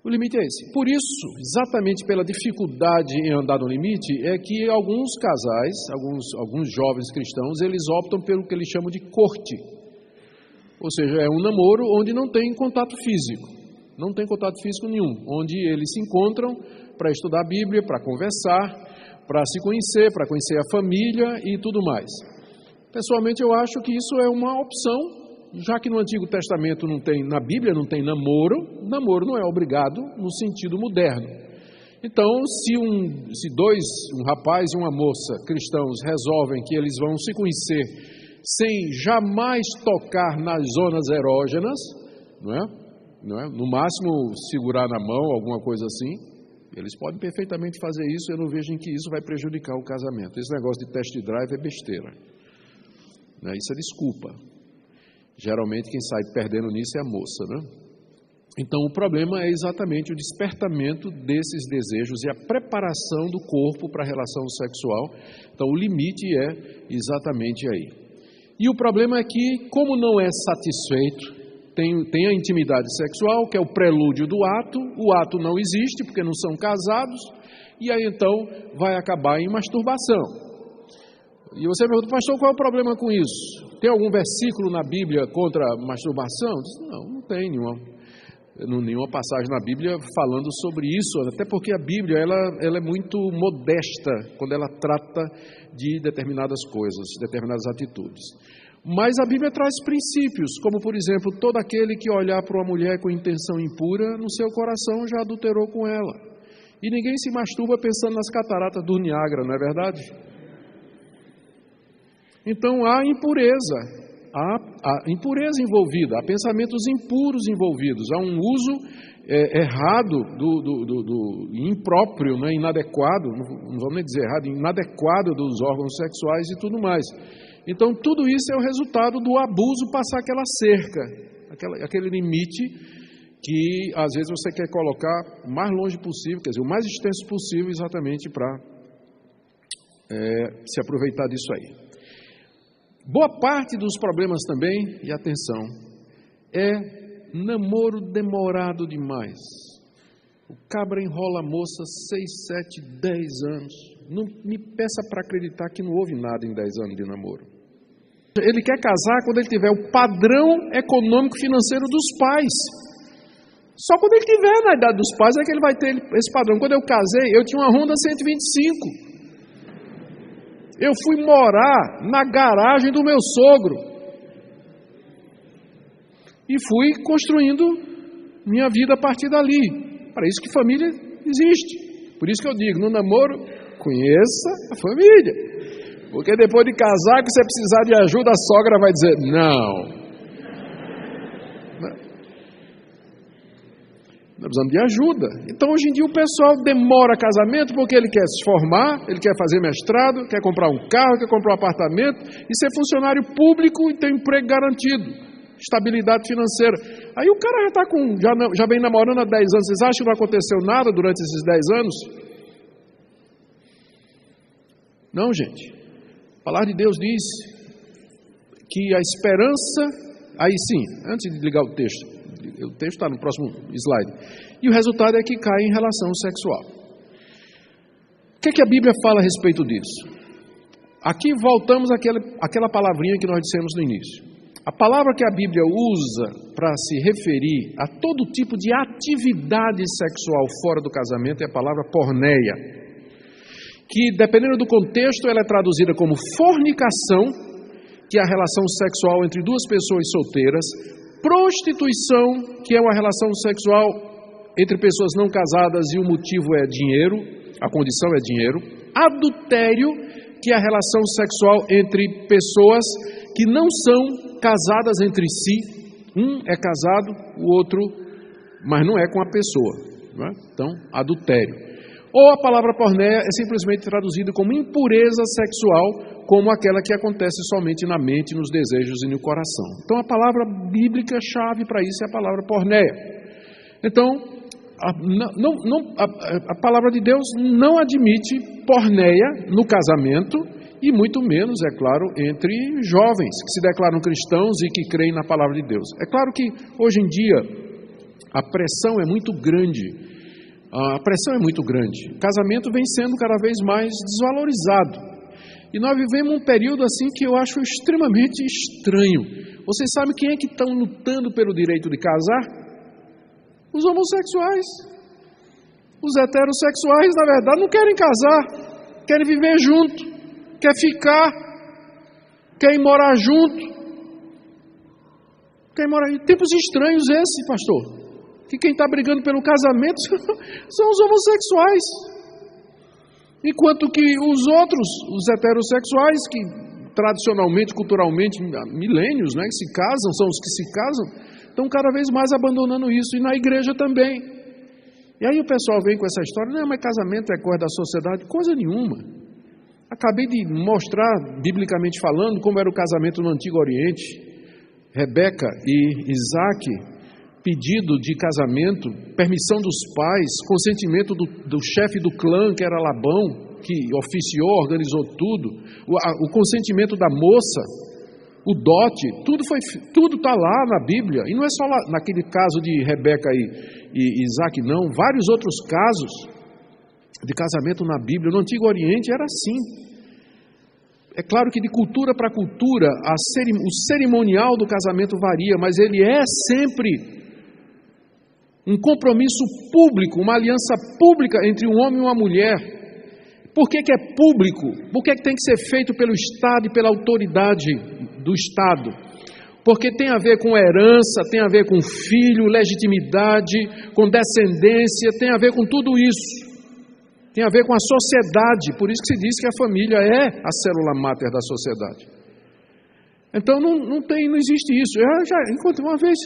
O limite é esse. Por isso, exatamente pela dificuldade em andar no limite, é que alguns casais, alguns jovens cristãos, eles optam pelo que eles chamam de corte. Ou seja, é um namoro onde não tem contato físico. Não tem contato físico nenhum. Onde eles se encontram para estudar a Bíblia, para conversar, para se conhecer, para conhecer a família e tudo mais. Pessoalmente, eu acho que isso é uma opção. Já que no Antigo Testamento não tem, na Bíblia não tem namoro, namoro não é obrigado no sentido moderno. Então, se um rapaz e uma moça cristãos resolvem que eles vão se conhecer sem jamais tocar nas zonas erógenas, não é? No máximo segurar na mão, alguma coisa assim, eles podem perfeitamente fazer isso. Eu não vejo em que isso vai prejudicar o casamento. Esse negócio de test drive é besteira, né? Isso é desculpa. Geralmente quem sai perdendo nisso é a moça, né? Então o problema é exatamente o despertamento desses desejos e a preparação do corpo para a relação sexual. Então o limite é exatamente aí. E o problema é que, como não é satisfeito, tem a intimidade sexual, que é o prelúdio do ato, o ato não existe porque não são casados, e aí então vai acabar em masturbação. E você pergunta: pastor, qual é o problema com isso? Tem algum versículo na Bíblia contra a masturbação? Diz: não tem nenhum. nenhuma passagem na Bíblia falando sobre isso, até porque a Bíblia ela é muito modesta quando ela trata de determinadas coisas, determinadas atitudes. Mas a Bíblia traz princípios, como por exemplo, todo aquele que olhar para uma mulher com intenção impura, no seu coração já adulterou com ela. E ninguém se masturba pensando nas cataratas do Niágara, não é verdade? Então há impureza. Há impureza envolvida, há pensamentos impuros envolvidos, há um uso errado, impróprio, né, inadequado, não vamos nem dizer errado, inadequado dos órgãos sexuais e tudo mais. Então tudo isso é o resultado do abuso passar aquela cerca, aquele limite que às vezes você quer colocar o mais longe possível, quer dizer, o mais extenso possível exatamente para se aproveitar disso aí. Boa parte dos problemas também, e atenção, é namoro demorado demais. O cabra enrola a moça 6, 7, 10 anos. Não me peça para acreditar que não houve nada em 10 anos de namoro. Ele quer casar quando ele tiver o padrão econômico financeiro dos pais. Só quando ele tiver na idade dos pais é que ele vai ter esse padrão. Quando eu casei, eu tinha uma Honda 125. Eu fui morar na garagem do meu sogro. E fui construindo minha vida a partir dali. Para isso que família existe. Por isso que eu digo, no namoro, conheça a família. Porque depois de casar, que você precisar de ajuda, a sogra vai dizer, não. Nós precisamos de ajuda. Então, hoje em dia, o pessoal demora casamento porque ele quer se formar, ele quer fazer mestrado, quer comprar um carro, quer comprar um apartamento e ser funcionário público e ter um emprego garantido, estabilidade financeira. Aí o cara já está já vem namorando há 10 anos. Vocês acham que não aconteceu nada durante esses 10 anos? Não, gente. A palavra de Deus diz que a esperança... Aí sim, antes de ligar o texto está no próximo slide. E o resultado é que cai em relação sexual. O que é que a Bíblia fala a respeito disso? Aqui voltamos àquela palavrinha que nós dissemos no início. A palavra que a Bíblia usa para se referir a todo tipo de atividade sexual fora do casamento é a palavra porneia, que dependendo do contexto ela é traduzida como fornicação, que é a relação sexual entre duas pessoas solteiras, prostituição, que é uma relação sexual entre pessoas não casadas e o motivo é dinheiro, a condição é dinheiro, adultério, que é a relação sexual entre pessoas que não são casadas entre si, um é casado, o outro, mas não é com a pessoa, não é? Então, adultério. Ou a palavra porneia é simplesmente traduzida como impureza sexual, como aquela que acontece somente na mente, nos desejos e no coração. Então a palavra bíblica chave para isso é a palavra porneia. Então, a palavra de Deus não admite porneia no casamento e muito menos, é claro, entre jovens que se declaram cristãos e que creem na palavra de Deus. É claro que hoje em dia a pressão é muito grande. A pressão é muito grande. O casamento vem sendo cada vez mais desvalorizado. E nós vivemos um período assim que eu acho extremamente estranho. Vocês sabem quem é que estão lutando pelo direito de casar? Os homossexuais. Os heterossexuais, na verdade, não querem casar. Querem viver junto. Quer ficar. Querem morar junto. Querem morar... Tempos estranhos esses, pastor. Que quem está brigando pelo casamento são os homossexuais. Enquanto que os outros, os heterossexuais, que tradicionalmente, culturalmente, há milênios, né, que se casam, são os que se casam, estão cada vez mais abandonando isso, e na igreja também. E aí o pessoal vem com essa história, não, mas casamento é coisa da sociedade, coisa nenhuma. Acabei de mostrar, biblicamente falando, como era o casamento no Antigo Oriente. Rebeca e Isaac, pedido de casamento, permissão dos pais, consentimento do chefe do clã, que era Labão, que oficiou, organizou tudo, o consentimento da moça, o dote, tudo está lá na Bíblia, e não é só lá, naquele caso de Rebeca e Isaac, não, vários outros casos de casamento na Bíblia. No Antigo Oriente era assim. É claro que de cultura para cultura, o cerimonial do casamento varia, mas ele é sempre um compromisso público, uma aliança pública entre um homem e uma mulher. Por que é público? Por que tem que ser feito pelo Estado e pela autoridade do Estado? Porque tem a ver com herança, tem a ver com filho, legitimidade, com descendência, tem a ver com tudo isso. Tem a ver com a sociedade, por isso que se diz que a família é a célula máter da sociedade. Então não existe isso. Eu já encontrei uma vez,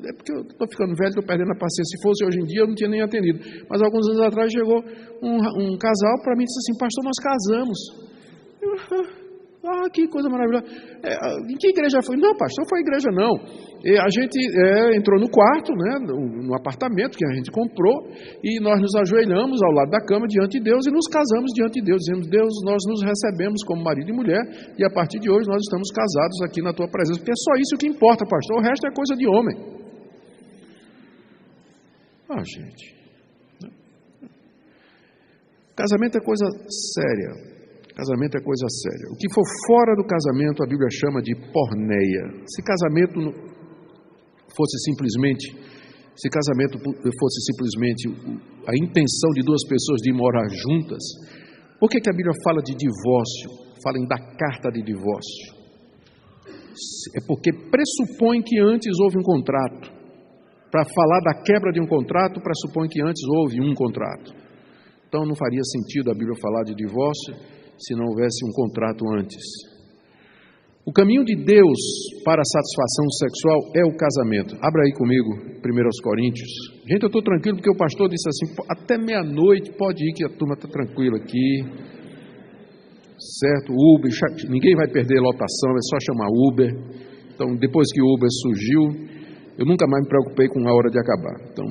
é porque eu estou ficando velho, estou perdendo a paciência. Se fosse hoje em dia, eu não tinha nem atendido. Mas alguns anos atrás chegou um casal para mim e disse assim: pastor, nós casamos. Que coisa maravilhosa. Em que igreja foi? Não, pastor, não foi igreja não. A gente entrou no quarto, né, no apartamento que a gente comprou, e nós nos ajoelhamos ao lado da cama diante de Deus e nos casamos diante de Deus. Dizemos: Deus, nós nos recebemos como marido e mulher, e a partir de hoje nós estamos casados aqui na tua presença. Porque é só isso que importa, pastor, o resto é coisa de homem. Gente, casamento é coisa séria. Casamento é coisa séria. O que for fora do casamento, a Bíblia chama de porneia. Se casamento fosse simplesmente a intenção de duas pessoas de morar juntas, por que a Bíblia fala de divórcio? Fala em dar carta de divórcio. É porque pressupõe que antes houve um contrato. Para falar da quebra de um contrato, pressupõe que antes houve um contrato. Então não faria sentido a Bíblia falar de divórcio se não houvesse um contrato antes. O caminho de Deus para a satisfação sexual é o casamento. Abra aí comigo, 1 Coríntios. Gente, eu estou tranquilo porque o pastor disse assim: até meia-noite pode ir que a turma está tranquila aqui. Certo? Uber, ninguém vai perder lotação, é só chamar Uber. Então, depois que o Uber surgiu, eu nunca mais me preocupei com a hora de acabar. Então,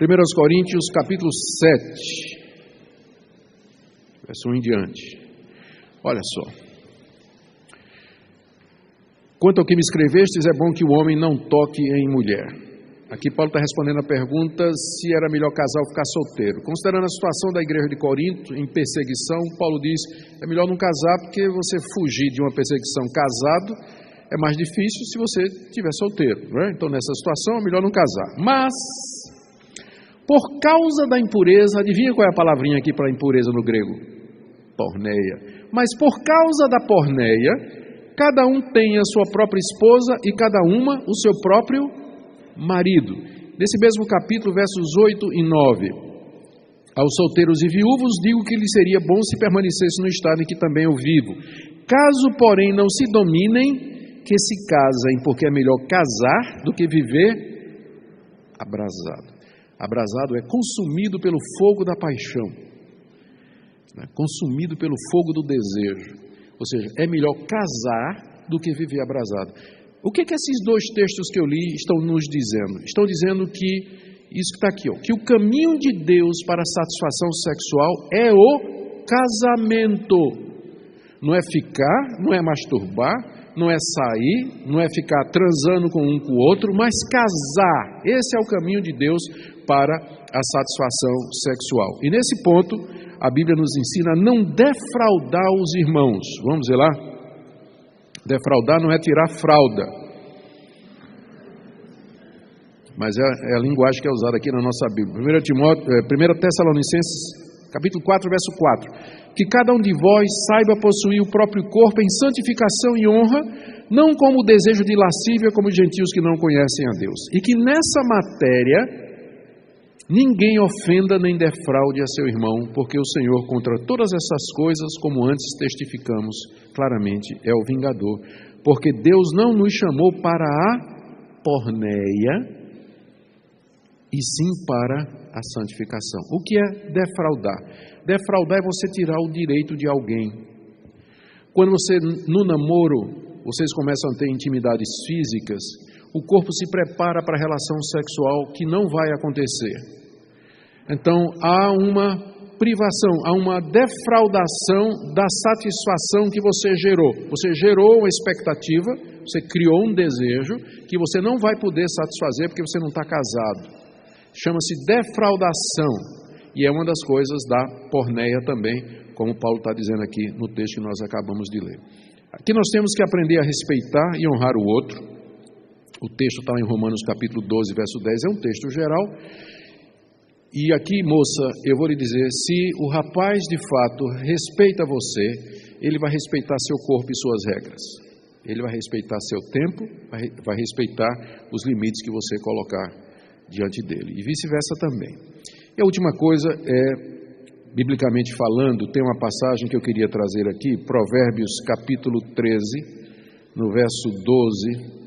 1 Coríntios capítulo 7. Verso 1 em diante. Olha só. Quanto ao que me escrevestes, é bom que o homem não toque em mulher. Aqui Paulo está respondendo a pergunta se era melhor casar ou ficar solteiro. Considerando a situação da igreja de Corinto, em perseguição, Paulo diz: é melhor não casar porque você fugir de uma perseguição casado é mais difícil se você estiver solteiro, não é? Então nessa situação é melhor não casar. Mas, por causa da impureza, adivinha qual é a palavrinha aqui para impureza no grego? Porneia. Mas por causa da porneia, cada um tem a sua própria esposa e cada uma o seu próprio marido. Nesse mesmo capítulo, versos 8 e 9. Aos solteiros e viúvos digo que lhes seria bom se permanecesse no estado em que também eu vivo. Caso, porém, não se dominem, que se casem, porque é melhor casar do que viver abrasado. Abrasado é consumido pelo fogo da paixão, consumido pelo fogo do desejo. Ou seja, é melhor casar do que viver abrasado. O que esses dois textos que eu li estão nos dizendo? Estão dizendo que, isso que está aqui, que o caminho de Deus para a satisfação sexual é o casamento. Não é ficar, não é masturbar, não é sair, não é ficar transando com um com o outro, mas casar. Esse é o caminho de Deus para a satisfação sexual. E nesse ponto, a Bíblia nos ensina a não defraudar os irmãos. Vamos ver lá? Defraudar não é tirar fralda, mas é a linguagem que é usada aqui na nossa Bíblia. 1 Tessalonicenses, capítulo 4, verso 4. Que cada um de vós saiba possuir o próprio corpo em santificação e honra, não como o desejo de lascívia, como os gentios que não conhecem a Deus. E que nessa matéria ninguém ofenda nem defraude a seu irmão, porque o Senhor, contra todas essas coisas, como antes testificamos claramente, é o vingador. Porque Deus não nos chamou para a porneia, e sim para a santificação. O que é defraudar? Defraudar é você tirar o direito de alguém. Quando você, no namoro, vocês começam a ter intimidades físicas, o corpo se prepara para a relação sexual que não vai acontecer. Então, há uma privação, há uma defraudação da satisfação que você gerou. Você gerou uma expectativa, você criou um desejo que você não vai poder satisfazer porque você não está casado. Chama-se defraudação, e é uma das coisas da porneia também, como Paulo está dizendo aqui no texto que nós acabamos de ler. Aqui nós temos que aprender a respeitar e honrar o outro. O texto está em Romanos capítulo 12, verso 10, é um texto geral. E aqui, moça, eu vou lhe dizer, se o rapaz de fato respeita você, ele vai respeitar seu corpo e suas regras. Ele vai respeitar seu tempo, vai respeitar os limites que você colocar diante dele. E vice-versa também. E a última coisa é, biblicamente falando, tem uma passagem que eu queria trazer aqui, Provérbios capítulo 13, no verso 12,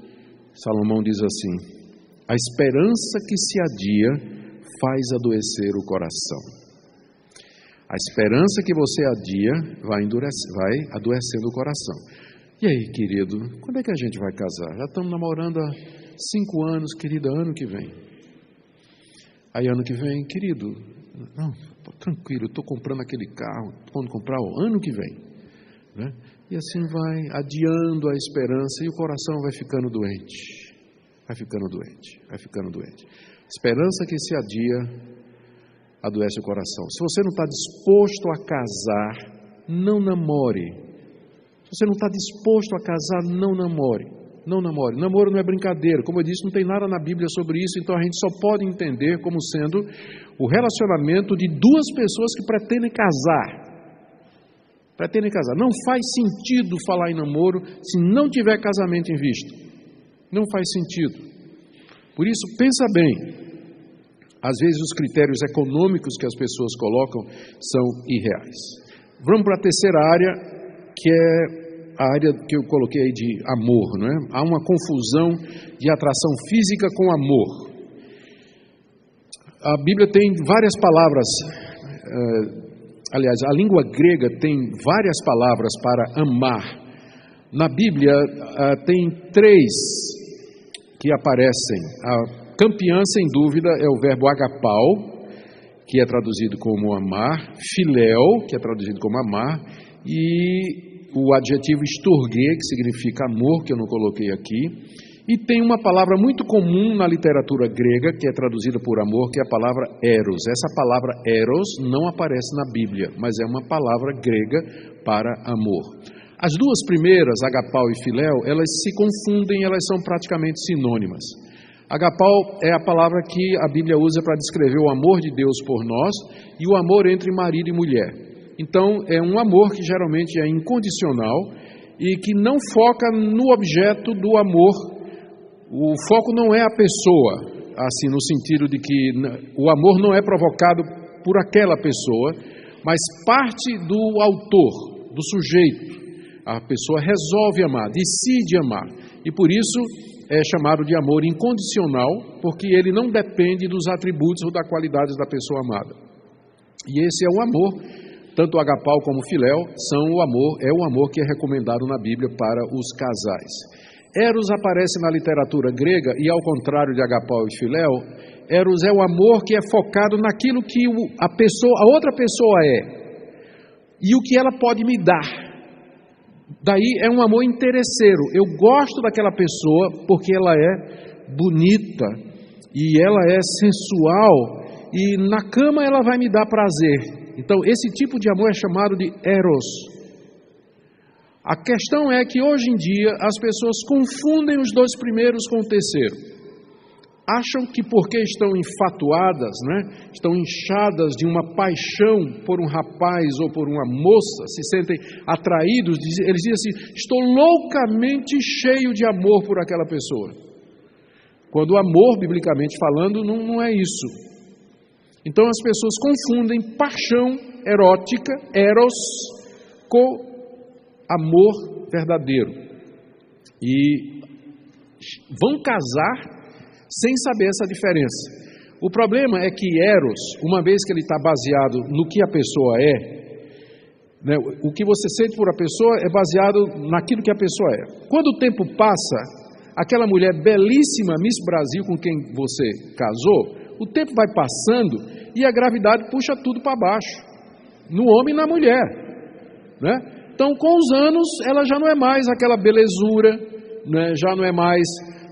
Salomão diz assim: a esperança que se adia faz adoecer o coração. A esperança que você adia vai adoecendo o coração. E aí, querido, quando é que a gente vai casar? Já estamos namorando há 5 anos, querida, ano que vem. Aí ano que vem, querido, não, tranquilo, estou comprando aquele carro, quando comprar, ano que vem. Né? E assim vai adiando a esperança e o coração vai ficando doente. Vai ficando doente, vai ficando doente. Esperança que se adia adoece o coração. Se você não está disposto a casar, não namore. Se você não está disposto a casar, não namore. Não namore. Namoro não é brincadeira. Como eu disse, não tem nada na Bíblia sobre isso, então a gente só pode entender como sendo o relacionamento de duas pessoas que pretendem casar. Pretendem casar. Não faz sentido falar em namoro se não tiver casamento em vista. Não faz sentido. Por isso, pensa bem. Às vezes os critérios econômicos que as pessoas colocam são irreais. Vamos para a terceira área, que é a área que eu coloquei aí de amor, não é? Há uma confusão de atração física com amor. A Bíblia tem várias palavras, aliás, a língua grega tem várias palavras para amar. Na Bíblia tem 3 que aparecem. A campeã, sem dúvida, é o verbo agapau, que é traduzido como amar, filéu, que é traduzido como amar, e o adjetivo esturguê, que significa amor, que eu não coloquei aqui. E tem uma palavra muito comum na literatura grega, que é traduzida por amor, que é a palavra eros. Essa palavra eros não aparece na Bíblia, mas é uma palavra grega para amor. As duas primeiras, agapau e filéu, elas se confundem, elas são praticamente sinônimas. Agapau é a palavra que a Bíblia usa para descrever o amor de Deus por nós e o amor entre marido e mulher. Então, é um amor que geralmente é incondicional e que não foca no objeto do amor. O foco não é a pessoa, assim, no sentido de que o amor não é provocado por aquela pessoa, mas parte do autor, do sujeito. A pessoa resolve amar, decide amar. E por isso é chamado de amor incondicional, porque ele não depende dos atributos ou das qualidades da pessoa amada. E esse é o amor, tanto o agapau como o filéu, é o amor que é recomendado na Bíblia para os casais. Eros aparece na literatura grega e, ao contrário de agapau e filéu, eros é o amor que é focado naquilo que a outra pessoa é e o que ela pode me dar. Daí é um amor interesseiro. Eu gosto daquela pessoa porque ela é bonita e ela é sensual e na cama ela vai me dar prazer. Então esse tipo de amor é chamado de eros. A questão é que hoje em dia as pessoas confundem os 2 primeiros com o terceiro. Acham que porque estão enfatuadas, né, estão inchadas de uma paixão por um rapaz ou por uma moça, se sentem atraídos, eles dizem assim, estou loucamente cheio de amor por aquela pessoa. Quando o amor, biblicamente falando, não é isso. Então as pessoas confundem paixão erótica, eros, com amor verdadeiro. E vão casar sem saber essa diferença. O problema é que eros, uma vez que ele está baseado no que a pessoa é, né, o que você sente por a pessoa é baseado naquilo que a pessoa é. Quando o tempo passa, aquela mulher belíssima, Miss Brasil, com quem você casou, o tempo vai passando e a gravidade puxa tudo para baixo, no homem e na mulher, né? Então, com os anos, ela já não é mais aquela belezura, né? Já não é mais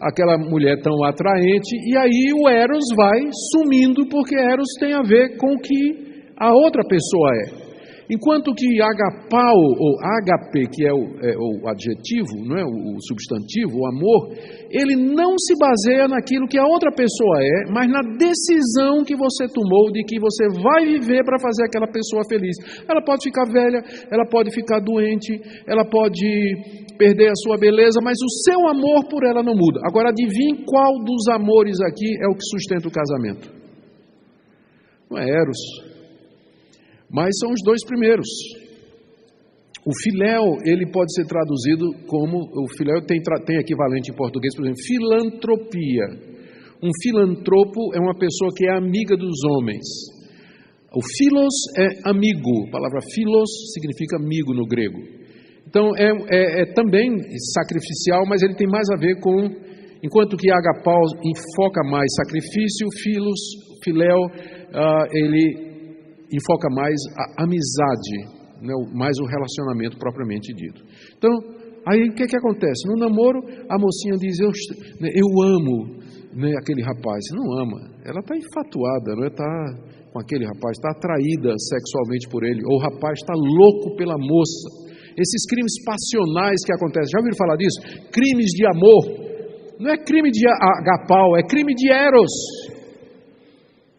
aquela mulher tão atraente, e aí o eros vai sumindo, porque eros tem a ver com o que a outra pessoa é. Enquanto que agapao, ou agape, que é o adjetivo, não é? O substantivo, o amor, ele não se baseia naquilo que a outra pessoa é, mas na decisão que você tomou de que você vai viver para fazer aquela pessoa feliz. Ela pode ficar velha, ela pode ficar doente, ela pode perder a sua beleza, mas o seu amor por ela não muda. Agora, adivinhe qual dos amores aqui é o que sustenta o casamento? Não é Eros, mas são os dois primeiros. O filéu, ele pode ser traduzido como, o filéu tem equivalente em português, por exemplo, filantropia. Um filantropo é uma pessoa que é amiga dos homens. O philos é amigo, a palavra philos significa amigo no grego. Então é também sacrificial, mas ele tem mais a ver com, enquanto que agapao enfoca mais sacrifício, filéu, ele enfoca mais a amizade, né, mais o relacionamento propriamente dito. Então, aí o que acontece? No namoro, a mocinha diz, eu amo, né, aquele rapaz. Não ama, ela está infatuada, não está com aquele rapaz, está atraída sexualmente por ele, ou o rapaz está louco pela moça. Esses crimes passionais que acontecem, já ouviram falar disso? Crimes de amor. Não é crime de agapao, é crime de eros.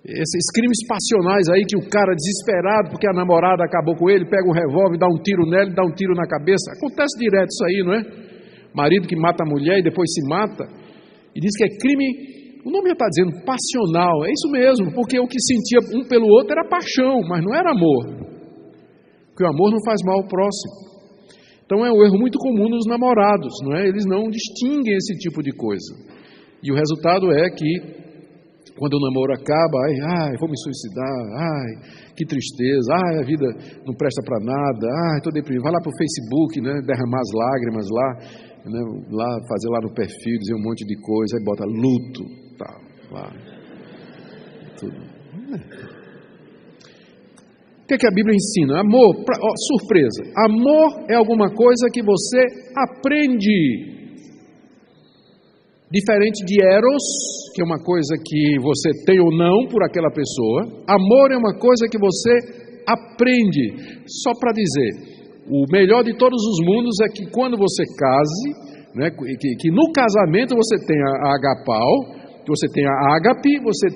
Esses crimes passionais aí que o cara desesperado porque a namorada acabou com ele, pega um revólver, dá um tiro nela e dá um tiro na cabeça. Acontece direto isso aí, não é? Marido que mata a mulher e depois se mata. E diz que é crime, o nome já está dizendo passional, é isso mesmo, porque o que sentia um pelo outro era paixão, mas não era amor. Porque o amor não faz mal ao próximo. Então é um erro muito comum nos namorados, não é? Eles não distinguem esse tipo de coisa. E o resultado é que quando o namoro acaba, vou me suicidar, que tristeza, a vida não presta para nada, estou deprimido. Vai lá para o Facebook, né, derramar as lágrimas lá, né, lá, fazer lá no perfil, dizer um monte de coisa, aí bota luto, tal, lá, tudo. O que a Bíblia ensina? Amor, surpresa, amor é alguma coisa que você aprende. Diferente de eros, que é uma coisa que você tem ou não por aquela pessoa, amor é uma coisa que você aprende. Só para dizer, o melhor de todos os mundos é que quando você case, né, que no casamento você tem a agapao, que você tem a ágape, você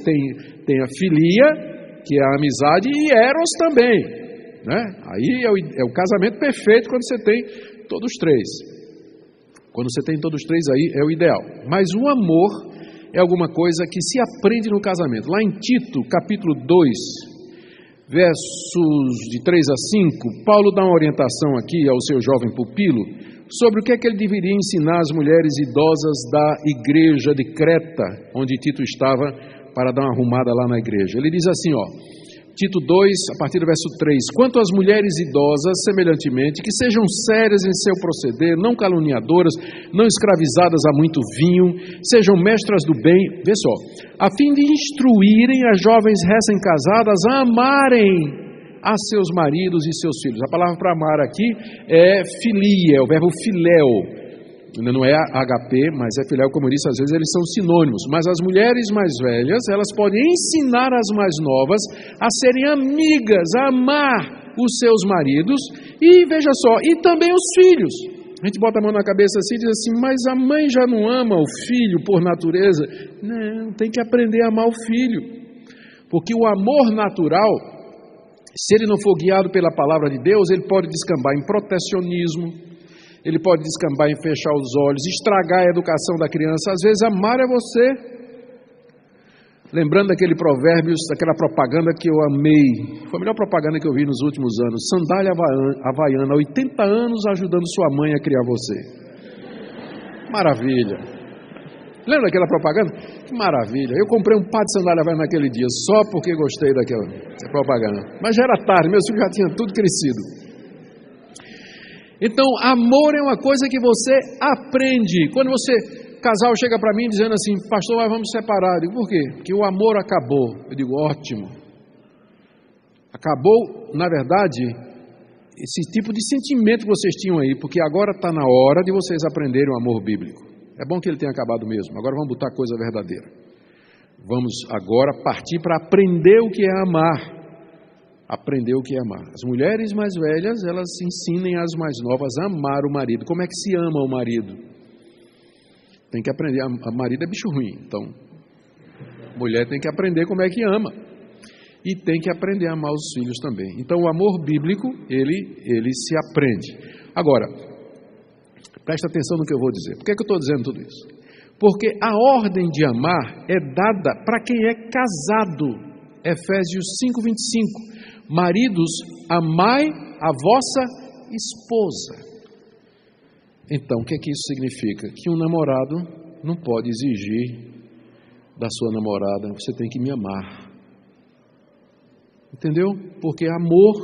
tem a filia, que é a amizade, e eros também, né? Aí é o casamento perfeito quando você tem todos três. Quando você tem todos três aí é o ideal. Mas o amor é alguma coisa que se aprende no casamento. Lá em Tito, capítulo 2, versos de 3 a 5, Paulo dá uma orientação aqui ao seu jovem pupilo sobre o que é que ele deveria ensinar às mulheres idosas da igreja de Creta, onde Tito estava para dar uma arrumada lá na igreja. Ele diz assim, Tito 2, a partir do verso 3, quanto às mulheres idosas, semelhantemente, que sejam sérias em seu proceder, não caluniadoras, não escravizadas a muito vinho, sejam mestras do bem, vê só, a fim de instruírem as jovens recém-casadas a amarem a seus maridos e seus filhos. A palavra para amar aqui é filia, é o verbo filéu. Não é HP, mas é filéu, como eu disse, às vezes eles são sinônimos. Mas as mulheres mais velhas, elas podem ensinar as mais novas a serem amigas, a amar os seus maridos e, veja só, e também os filhos. A gente bota a mão na cabeça assim e diz assim, mas a mãe já não ama o filho por natureza? Não, tem que aprender a amar o filho. Porque o amor natural, se ele não for guiado pela palavra de Deus, ele pode descambar em protecionismo, ele pode descambar em fechar os olhos, estragar a educação da criança. Às vezes amar é você. Lembrando daquele provérbio, daquela propaganda que eu amei, foi a melhor propaganda que eu vi nos últimos anos, sandália havaiana, 80 anos ajudando sua mãe a criar você. Maravilha. Lembra daquela propaganda? Que maravilha. Eu comprei um par de sandália havaiana naquele dia, só porque gostei daquela propaganda. Mas já era tarde, meus filhos já tinham tudo crescido. Então, amor é uma coisa que você aprende. Quando casal chega para mim dizendo assim, pastor, vamos separar. Eu digo, por quê? Porque o amor acabou. Eu digo, ótimo. Acabou, na verdade, esse tipo de sentimento que vocês tinham aí, porque agora está na hora de vocês aprenderem o amor bíblico. É bom que ele tenha acabado mesmo. Agora vamos botar coisa verdadeira. Vamos agora partir para aprender o que é amar. aprender o que é amar. As mulheres mais velhas, elas ensinem as mais novas a amar o marido. Como é que se ama o marido? Tem que aprender. A marido é bicho ruim, então a mulher tem que aprender como é que ama. E tem que aprender a amar os filhos também. Então o amor bíblico, ele se aprende. Agora, presta atenção no que eu vou dizer. Por que eu estou dizendo tudo isso? Porque a ordem de amar é dada para quem é casado. Efésios 5:25. Maridos, amai a vossa esposa. Então, o que é que isso significa? Que um namorado não pode exigir da sua namorada: você tem que me amar. Entendeu? Porque amor,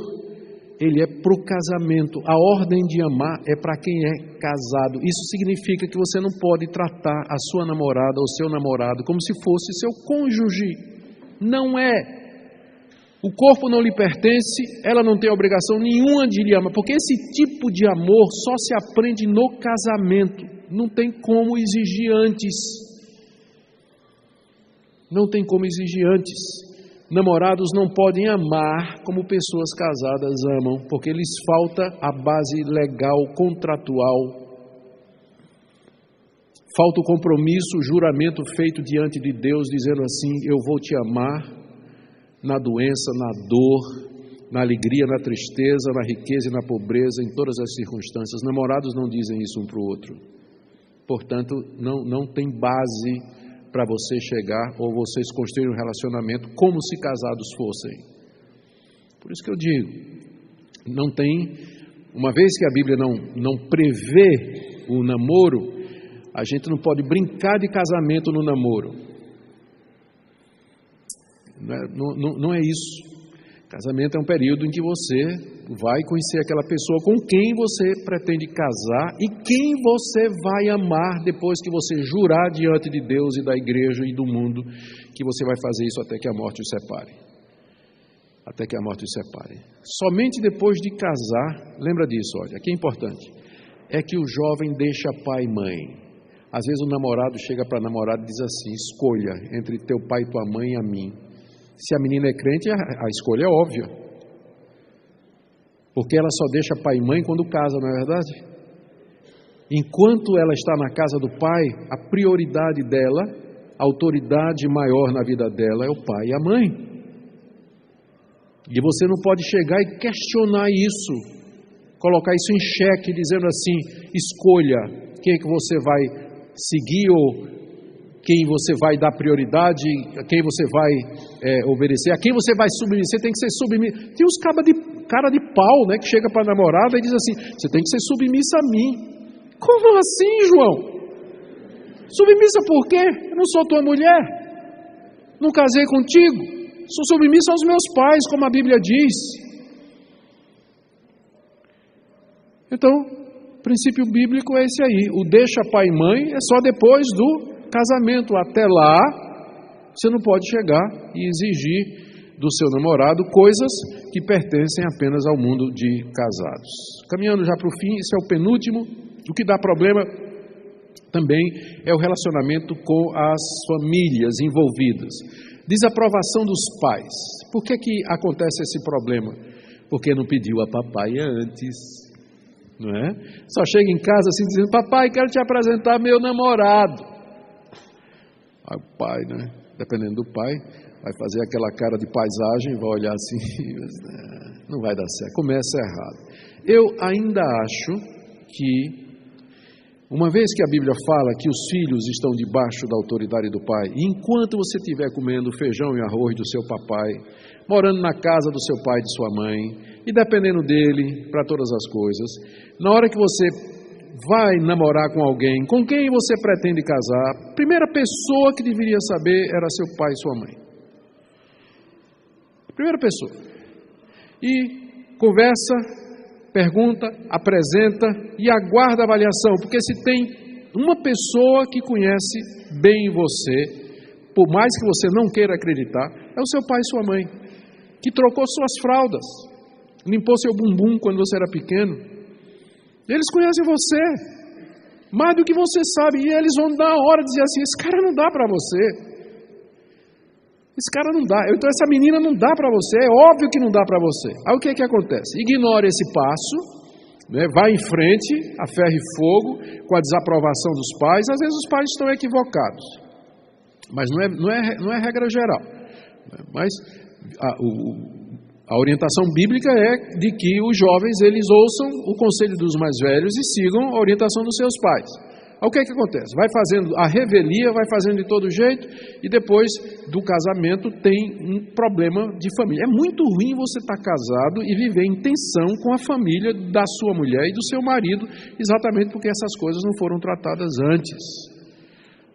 ele é para o casamento. A ordem de amar é para quem é casado. Isso significa que você não pode tratar a sua namorada ou seu namorado como se fosse seu cônjuge. Não é. O corpo não lhe pertence, ela não tem obrigação nenhuma de lhe amar, porque esse tipo de amor só se aprende no casamento. Não tem como exigir antes. Não tem como exigir antes. Namorados não podem amar como pessoas casadas amam, porque lhes falta a base legal, contratual. Falta o compromisso, o juramento feito diante de Deus, dizendo assim: eu vou te amar na doença, na dor, na alegria, na tristeza, na riqueza e na pobreza, em todas as circunstâncias. Namorados não dizem isso um para o outro. Portanto, não tem base para você chegar ou vocês construírem um relacionamento como se casados fossem. Por isso que eu digo, não tem, uma vez que a Bíblia não prevê o namoro, a gente não pode brincar de casamento no namoro. Não é isso. Casamento é um período em que você vai conhecer aquela pessoa com quem você pretende casar e quem você vai amar depois que você jurar diante de Deus e da igreja e do mundo que você vai fazer isso até que a morte os separe. Até que a morte os separe. Somente depois de casar, lembra disso, olha, aqui é importante, é que o jovem deixa pai e mãe. Às vezes o namorado chega para a namorada e diz assim: escolha entre teu pai e tua mãe e a mim. Se a menina é crente, a escolha é óbvia. Porque ela só deixa pai e mãe quando casa, não é verdade? Enquanto ela está na casa do pai, a prioridade dela, a autoridade maior na vida dela é o pai e a mãe. E você não pode chegar e questionar isso, colocar isso em xeque, dizendo assim: escolha quem é que você vai seguir ou quem você vai dar prioridade, a quem você vai obedecer, a quem você vai submeter. Tem que ser submisso. Tem uns cara de pau, né, que chega para a namorada e diz assim: você tem que ser submissa a mim. Como assim, João? Submissa por quê? Eu não sou tua mulher, não casei contigo, sou submissa aos meus pais, como a Bíblia diz. Então, o princípio bíblico é esse aí: o deixa pai e mãe é só depois do casamento. Até lá, você não pode chegar e exigir do seu namorado coisas que pertencem apenas ao mundo de casados. Caminhando já para o fim, esse é o penúltimo. O que dá problema também é o relacionamento com as famílias envolvidas. Desaprovação dos pais. Por que acontece esse problema? Porque não pediu a papai antes, não é? Só chega em casa assim dizendo: papai, quero te apresentar meu namorado. Aí o pai, né, dependendo do pai, vai fazer aquela cara de paisagem, vai olhar assim, não vai dar certo, começa errado. Eu ainda acho que, uma vez que a Bíblia fala que os filhos estão debaixo da autoridade do pai, e enquanto você estiver comendo feijão e arroz do seu papai, morando na casa do seu pai e de sua mãe, e dependendo dele para todas as coisas, na hora que você vai namorar com alguém, com quem você pretende casar, a primeira pessoa que deveria saber era seu pai e sua mãe. Primeira pessoa. E conversa, pergunta, apresenta e aguarda a avaliação, porque se tem uma pessoa que conhece bem você, por mais que você não queira acreditar, é o seu pai e sua mãe, que trocou suas fraldas, limpou seu bumbum quando você era pequeno. Eles conhecem você mais do que você sabe, e eles vão dar a hora de dizer assim: esse cara não dá para você. Esse cara não dá, então essa menina não dá para você, é óbvio que não dá para você. Aí o que é que acontece? Ignore esse passo, né? Vai em frente, a ferro e fogo, com a desaprovação dos pais. Às vezes os pais estão equivocados, mas não é regra geral. Mas a orientação bíblica é de que os jovens, eles ouçam o conselho dos mais velhos e sigam a orientação dos seus pais. Aí o que é que acontece? Vai fazendo a revelia, vai fazendo de todo jeito, e depois do casamento tem um problema de família. É muito ruim você estar casado e viver em tensão com a família da sua mulher e do seu marido, exatamente porque essas coisas não foram tratadas antes,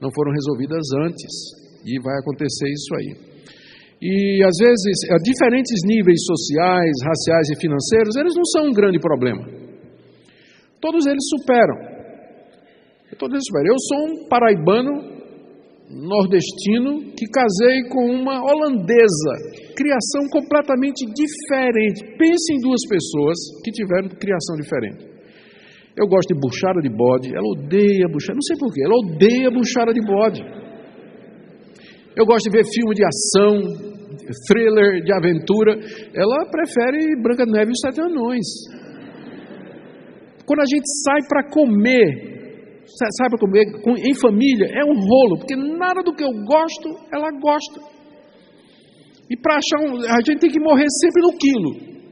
não foram resolvidas antes, e vai acontecer isso aí. E às vezes, a diferentes níveis sociais, raciais e financeiros, eles não são um grande problema. Todos eles superam. Eu sou um paraibano nordestino que casei com uma holandesa, criação completamente diferente. Pense em duas pessoas que tiveram criação diferente. Eu gosto de buchada de bode, ela odeia buchada, não sei porquê, ela odeia buchada de bode. Eu gosto de ver filme de ação, thriller, de aventura, ela prefere Branca de Neve e os Sete Anões. Quando a gente sai para comer em família, é um rolo, porque nada do que eu gosto, ela gosta. E para achar a gente tem que morrer sempre no quilo.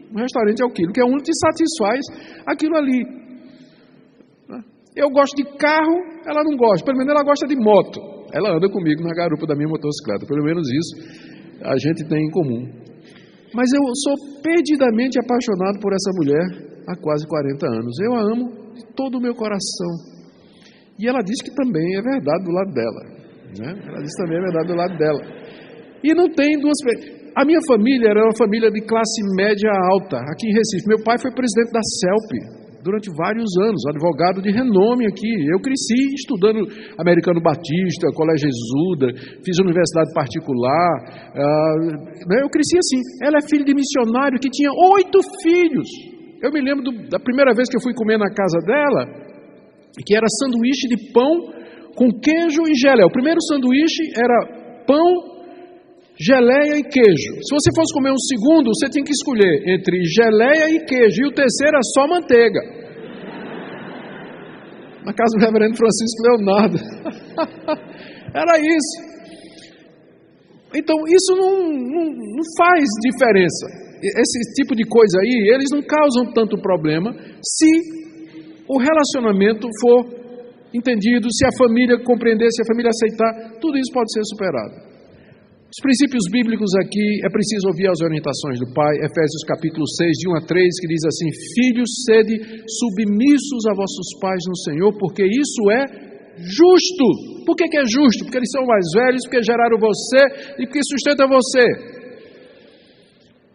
No restaurante é o quilo, que é o único que satisfaz aquilo ali. Eu gosto de carro, ela não gosta, pelo menos ela gosta de moto. Ela anda comigo na garupa da minha motocicleta, pelo menos isso a gente tem em comum. Mas eu sou perdidamente apaixonado por essa mulher há quase 40 anos. Eu a amo de todo o meu coração. E ela diz que também é verdade do lado dela, né? Ela diz que também é verdade do lado dela. E não tem duas... A minha família era uma família de classe média alta, aqui em Recife. Meu pai foi presidente da CELP durante vários anos, advogado de renome aqui. Eu cresci estudando Americano Batista, Colégio Exuda, fiz universidade particular. Eu cresci assim. Ela é filha de missionário que tinha 8 filhos. Eu me lembro da primeira vez que eu fui comer na casa dela, que era sanduíche de pão com queijo e geleia. O primeiro sanduíche era pão, geleia e queijo. Se você fosse comer um segundo, você tinha que escolher entre geleia e queijo, e o terceiro era só manteiga. Na casa do reverendo Francisco Leonardo. Era isso. Então, isso não faz diferença. Esse tipo de coisa aí, eles não causam tanto problema se o relacionamento for entendido, se a família compreender, se a família aceitar, tudo isso pode ser superado. Os princípios bíblicos aqui, é preciso ouvir as orientações do Pai. Efésios capítulo 6, de 1 a 3, que diz assim: filhos, sede submissos a vossos pais no Senhor, porque isso é justo. Por que é justo? Porque eles são mais velhos, porque geraram você e porque sustentam você.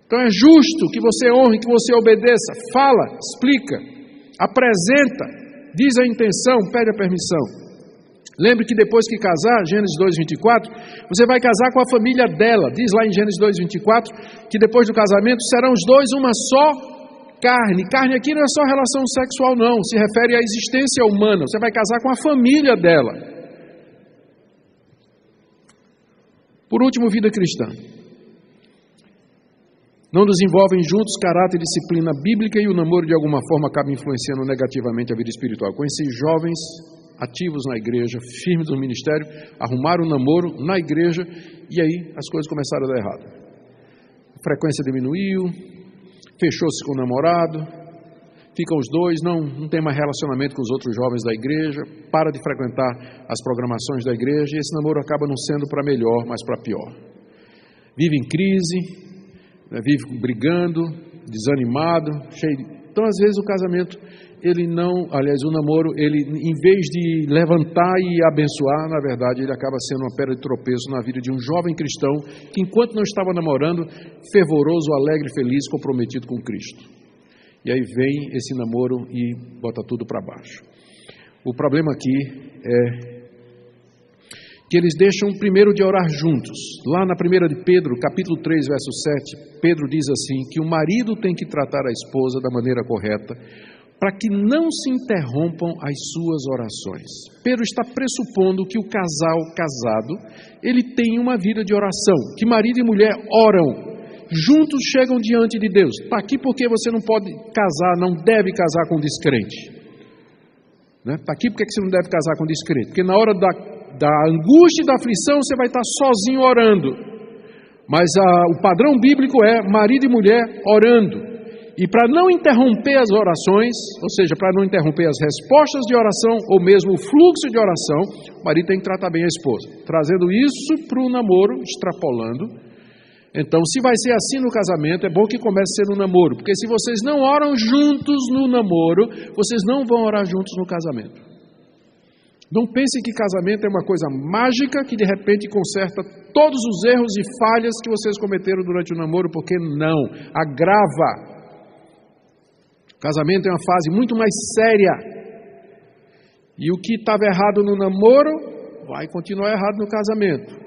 Então é justo que você honre, que você obedeça. Fala, explica, apresenta, diz a intenção, pede a permissão. Lembre que depois que casar, Gênesis 2:24, você vai casar com a família dela. Diz lá em Gênesis 2:24 que depois do casamento serão os dois uma só carne. Carne aqui não é só relação sexual não, se refere à existência humana. Você vai casar com a família dela. Por último, vida cristã. Não desenvolvem juntos caráter e disciplina bíblica, e o namoro de alguma forma acaba influenciando negativamente a vida espiritual. Conheci jovens ativos na igreja, firmes no ministério, arrumaram o namoro na igreja e aí as coisas começaram a dar errado. A frequência diminuiu, fechou-se com o namorado, ficam os dois, não tem mais relacionamento com os outros jovens da igreja, para de frequentar as programações da igreja e esse namoro acaba não sendo para melhor, mas para pior. Vive em crise, vive brigando, desanimado, cheio de... Então, às vezes, o casamento, o namoro, ele, em vez de levantar e abençoar, na verdade, ele acaba sendo uma pedra de tropeço na vida de um jovem cristão que, enquanto não estava namorando, fervoroso, alegre, feliz, comprometido com Cristo. E aí vem esse namoro e bota tudo para baixo. O problema aqui é que eles deixam primeiro de orar juntos. Lá na 1 de Pedro, capítulo 3, verso 7, Pedro diz assim, que o marido tem que tratar a esposa da maneira correta, para que não se interrompam as suas orações. Pedro está pressupondo que o casal casado, ele tem uma vida de oração, que marido e mulher oram, juntos chegam diante de Deus. Está aqui porque você não pode casar, não deve casar com descrente. Está aqui porque você não deve casar com descrente, porque na hora da angústia e da aflição você vai estar sozinho orando. Mas o padrão bíblico é marido e mulher orando. E para não interromper as orações, ou seja, para não interromper as respostas de oração, ou mesmo o fluxo de oração, o marido tem que tratar bem a esposa. Trazendo isso para o namoro, extrapolando. Então, se vai ser assim no casamento, é bom que comece a ser no namoro. Porque se vocês não oram juntos no namoro, vocês não vão orar juntos no casamento. Não pense que casamento é uma coisa mágica que de repente conserta todos os erros e falhas que vocês cometeram durante o namoro, porque não, agrava. Casamento é uma fase muito mais séria. E o que estava errado no namoro vai continuar errado no casamento.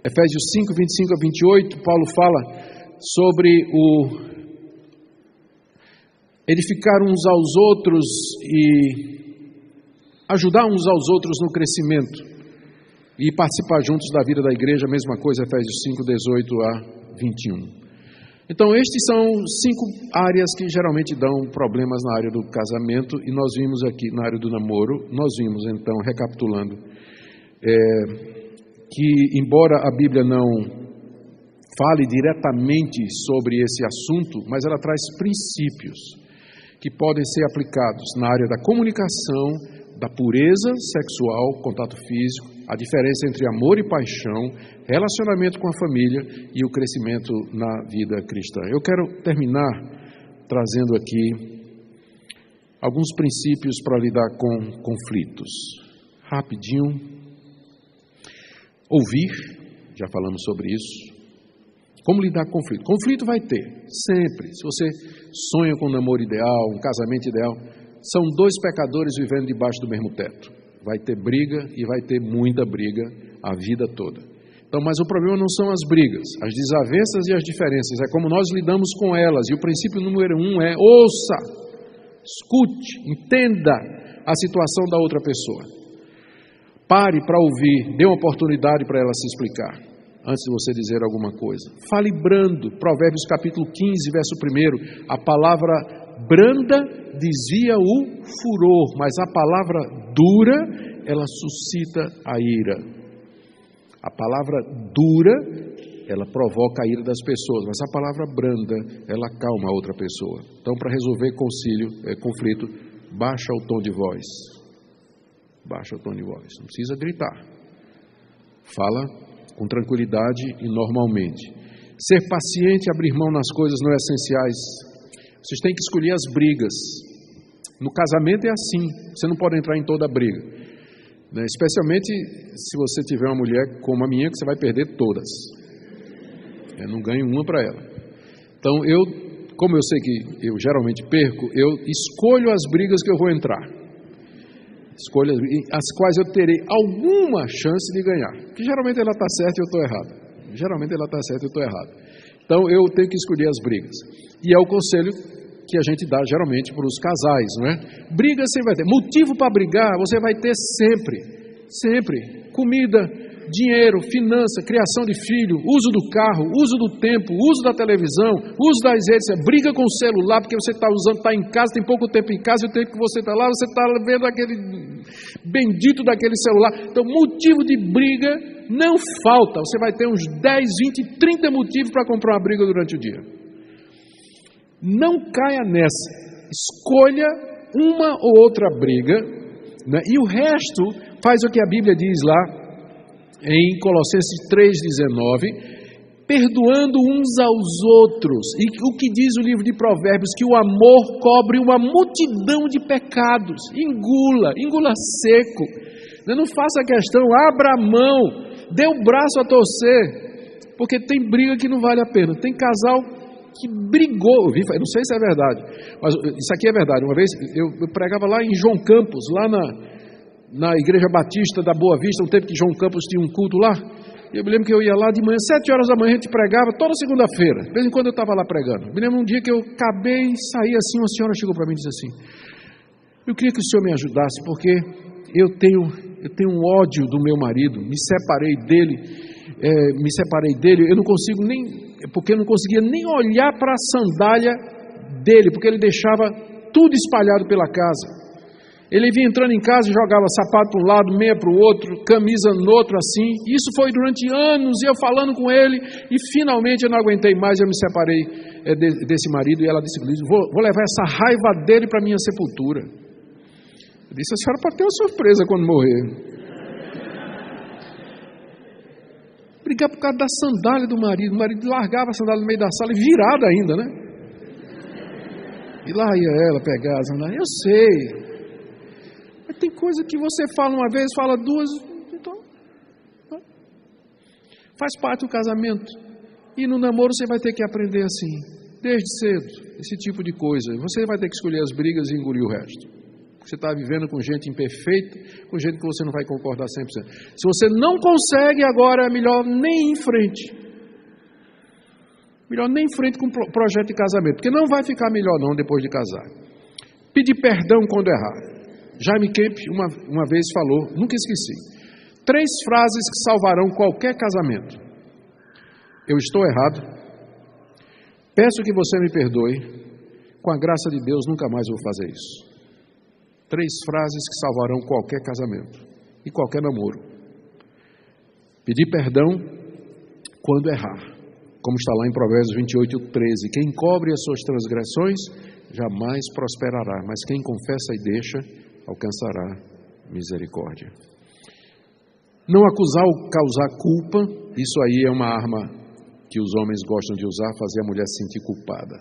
Efésios 5, 25 a 28, Paulo fala sobre o edificar uns aos outros e ajudar uns aos outros no crescimento e participar juntos da vida da igreja, a mesma coisa, Efésios 5, 18 a 21. Então, estes são 5 áreas que geralmente dão problemas na área do casamento, e nós vimos aqui na área do namoro, nós vimos então, recapitulando, que embora a Bíblia não fale diretamente sobre esse assunto, mas ela traz princípios que podem ser aplicados na área da comunicação, da pureza sexual, contato físico, a diferença entre amor e paixão, relacionamento com a família e o crescimento na vida cristã. Eu quero terminar trazendo aqui alguns princípios para lidar com conflitos. Rapidinho. Ouvir, já falamos sobre isso. Como lidar com conflito? Conflito vai ter, sempre. Se você sonha com um namoro ideal, um casamento ideal, são 2 pecadores vivendo debaixo do mesmo teto. Vai ter briga e vai ter muita briga a vida toda. Então, mas o problema não são as brigas, as desavenças e as diferenças, é como nós lidamos com elas. E o princípio número 1 é ouça, escute, entenda a situação da outra pessoa. Pare para ouvir, dê uma oportunidade para ela se explicar, antes de você dizer alguma coisa. Fale brando, Provérbios capítulo 15, verso 1, a palavra branda desvia o furor, mas a palavra dura, ela suscita a ira. A palavra dura, ela provoca a ira das pessoas, mas a palavra branda, ela acalma a outra pessoa. Então, para resolver conflito, baixa o tom de voz. Baixa o tom de voz, não precisa gritar. Fala com tranquilidade e normalmente. Ser paciente e abrir mão nas coisas não essenciais. Vocês têm que escolher as brigas. No casamento é assim, você não pode entrar em toda a briga, né? Especialmente se você tiver uma mulher como a minha, que você vai perder todas. Eu não ganho uma para ela. Então como eu sei que eu geralmente perco, eu escolho as brigas que eu vou entrar. Escolho as quais eu terei alguma chance de ganhar. Porque geralmente ela está certa e eu estou errado. Geralmente ela está certa e eu estou errado. Então eu tenho que escolher as brigas. E é o conselho que a gente dá geralmente para os casais, não é? Briga você vai ter. Motivo para brigar você vai ter sempre. Sempre. Comida, dinheiro, finança, criação de filho, uso do carro, uso do tempo, uso da televisão, uso das redes, briga com o celular porque você está usando, está em casa, tem pouco tempo em casa, e o tempo que você está lá, você está vendo aquele bendito daquele celular. Então, motivo de briga não falta. Você vai ter uns 10, 20, 30 motivos para comprar uma briga durante o dia. Não caia nessa. Escolha uma ou outra briga, né? E o resto faz o que a Bíblia diz lá em Colossenses 3,19, perdoando uns aos outros. E o que diz o livro de Provérbios? Que o amor cobre uma multidão de pecados. Engula seco. Não faça questão, abra a mão, dê o braço a torcer, porque tem briga que não vale a pena. Tem casal que brigou, eu não sei se é verdade, mas isso aqui é verdade. Uma vez eu pregava lá em João Campos, lá na Igreja Batista da Boa Vista, um tempo que João Campos tinha um culto lá. Eu me lembro que eu ia lá de manhã, 7 horas da manhã, a gente pregava toda segunda-feira. De vez em quando eu estava lá pregando. Me lembro um dia que eu acabei, saí assim, uma senhora chegou para mim e disse assim: Eu queria que o Senhor me ajudasse, porque eu tenho um ódio do meu marido, me separei dele, eu não consigo nem, porque eu não conseguia nem olhar para a sandália dele, porque ele deixava tudo espalhado pela casa. Ele vinha entrando em casa e jogava sapato para um lado, meia para o outro, camisa no outro, assim. Isso foi durante anos, e eu falando com ele, e finalmente eu não aguentei mais, eu me separei desse marido, e ela disse, vou levar essa raiva dele para a minha sepultura. Eu disse, a senhora pode ter uma surpresa quando morrer. Brigar por causa da sandália do marido. O marido largava a sandália no meio da sala, e virada ainda, né? E lá ia ela pegar a sandália. Eu sei. Mas tem coisa que você fala uma vez, fala duas, então faz parte do casamento. E no namoro você vai ter que aprender assim, desde cedo, esse tipo de coisa. Você vai ter que escolher as brigas e engolir o resto. Você está vivendo com gente imperfeita, com gente que você não vai concordar 100%. Se você não consegue, agora é melhor nem ir em frente. Melhor nem em frente com o projeto de casamento, porque não vai ficar melhor não depois de casar. Pedir perdão quando errar. Jaime Kemp uma vez falou, nunca esqueci, 3 frases que salvarão qualquer casamento. Eu estou errado, peço que você me perdoe, com a graça de Deus nunca mais vou fazer isso. 3 frases que salvarão qualquer casamento e qualquer namoro. Pedir perdão quando errar, como está lá em Provérbios 28:13. Quem cobre as suas transgressões jamais prosperará, mas quem confessa e deixa alcançará misericórdia. Não acusar ou causar culpa, isso aí é uma arma que os homens gostam de usar, fazer a mulher se sentir culpada.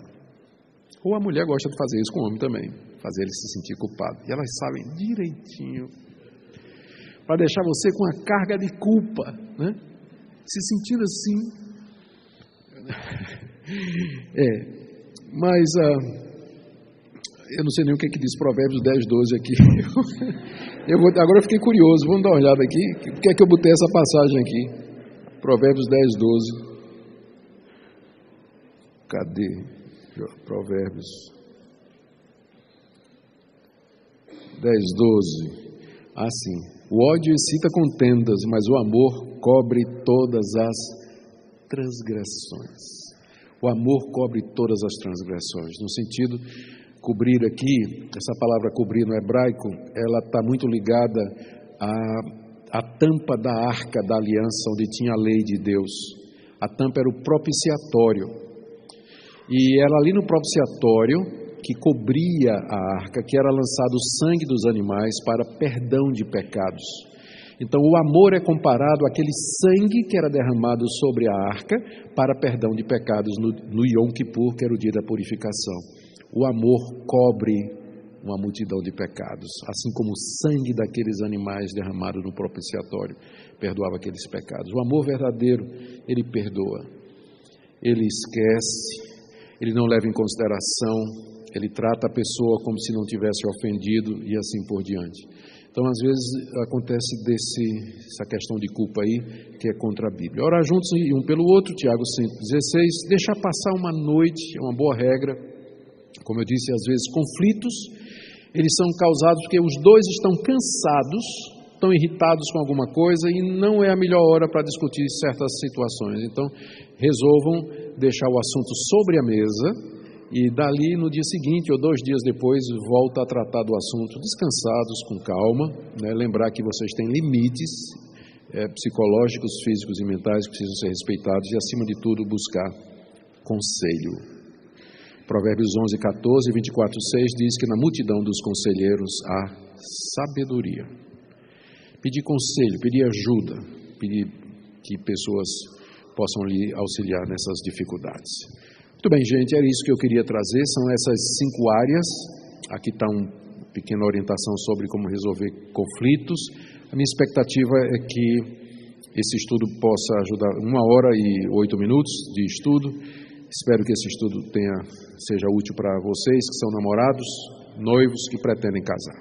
Ou a mulher gosta de fazer isso com o homem também, fazer ele se sentir culpado. E elas sabem direitinho, para deixar você com a carga de culpa, né? Se sentindo assim. Mas eu não sei nem o que diz Provérbios 10:12 aqui. Agora eu fiquei curioso, vamos dar uma olhada aqui. Por que é que eu botei essa passagem aqui? Provérbios 10:12. Cadê? Provérbios 10:12. Assim, o ódio excita contendas, mas o amor cobre todas as transgressões. O amor cobre todas as transgressões. No sentido, cobrir aqui, essa palavra cobrir no hebraico, ela está muito ligada à tampa da arca da aliança, onde tinha a lei de Deus. A tampa era o propiciatório. E era ali no propiciatório que cobria a arca, que era lançado o sangue dos animais para perdão de pecados. Então o amor é comparado àquele sangue que era derramado sobre a arca para perdão de pecados no Yom Kippur, que era o dia da purificação. O amor cobre uma multidão de pecados, assim como o sangue daqueles animais derramado no propiciatório perdoava aqueles pecados. O amor verdadeiro, ele perdoa, ele esquece, ele não leva em consideração, ele trata a pessoa como se não tivesse ofendido e assim por diante. Então, às vezes, acontece essa questão de culpa aí, que é contra a Bíblia. Orar juntos um pelo outro, Tiago 5,16, deixar passar uma noite, é uma boa regra. Como eu disse, às vezes, conflitos, eles são causados porque os dois estão cansados, estão irritados com alguma coisa e não é a melhor hora para discutir certas situações. Então, resolvam deixar o assunto sobre a mesa e dali no dia seguinte ou 2 dias depois volta a tratar do assunto descansados, com calma, né? Lembrar que vocês têm limites psicológicos, físicos e mentais que precisam ser respeitados e acima de tudo buscar conselho. Provérbios 11:14 e 24:6 diz que na multidão dos conselheiros há sabedoria. Pedir conselho, pedir ajuda, pedir que pessoas possam lhe auxiliar nessas dificuldades. Muito bem, gente, era isso que eu queria trazer, são essas 5 áreas. Aqui está uma pequena orientação sobre como resolver conflitos. A minha expectativa é que esse estudo possa ajudar, 1 hora e 8 minutos de estudo. Espero que esse estudo seja útil para vocês que são namorados, noivos que pretendem casar.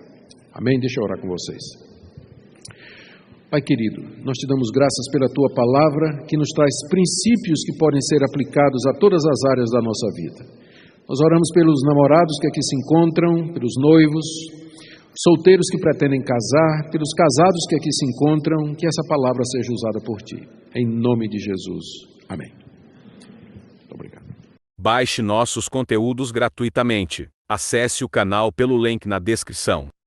Amém? Deixa eu orar com vocês. Pai querido, nós te damos graças pela Tua Palavra, que nos traz princípios que podem ser aplicados a todas as áreas da nossa vida. Nós oramos pelos namorados que aqui se encontram, pelos noivos, solteiros que pretendem casar, pelos casados que aqui se encontram, que essa palavra seja usada por Ti. Em nome de Jesus. Amém. Muito obrigado. Baixe nossos conteúdos gratuitamente. Acesse o canal pelo link na descrição.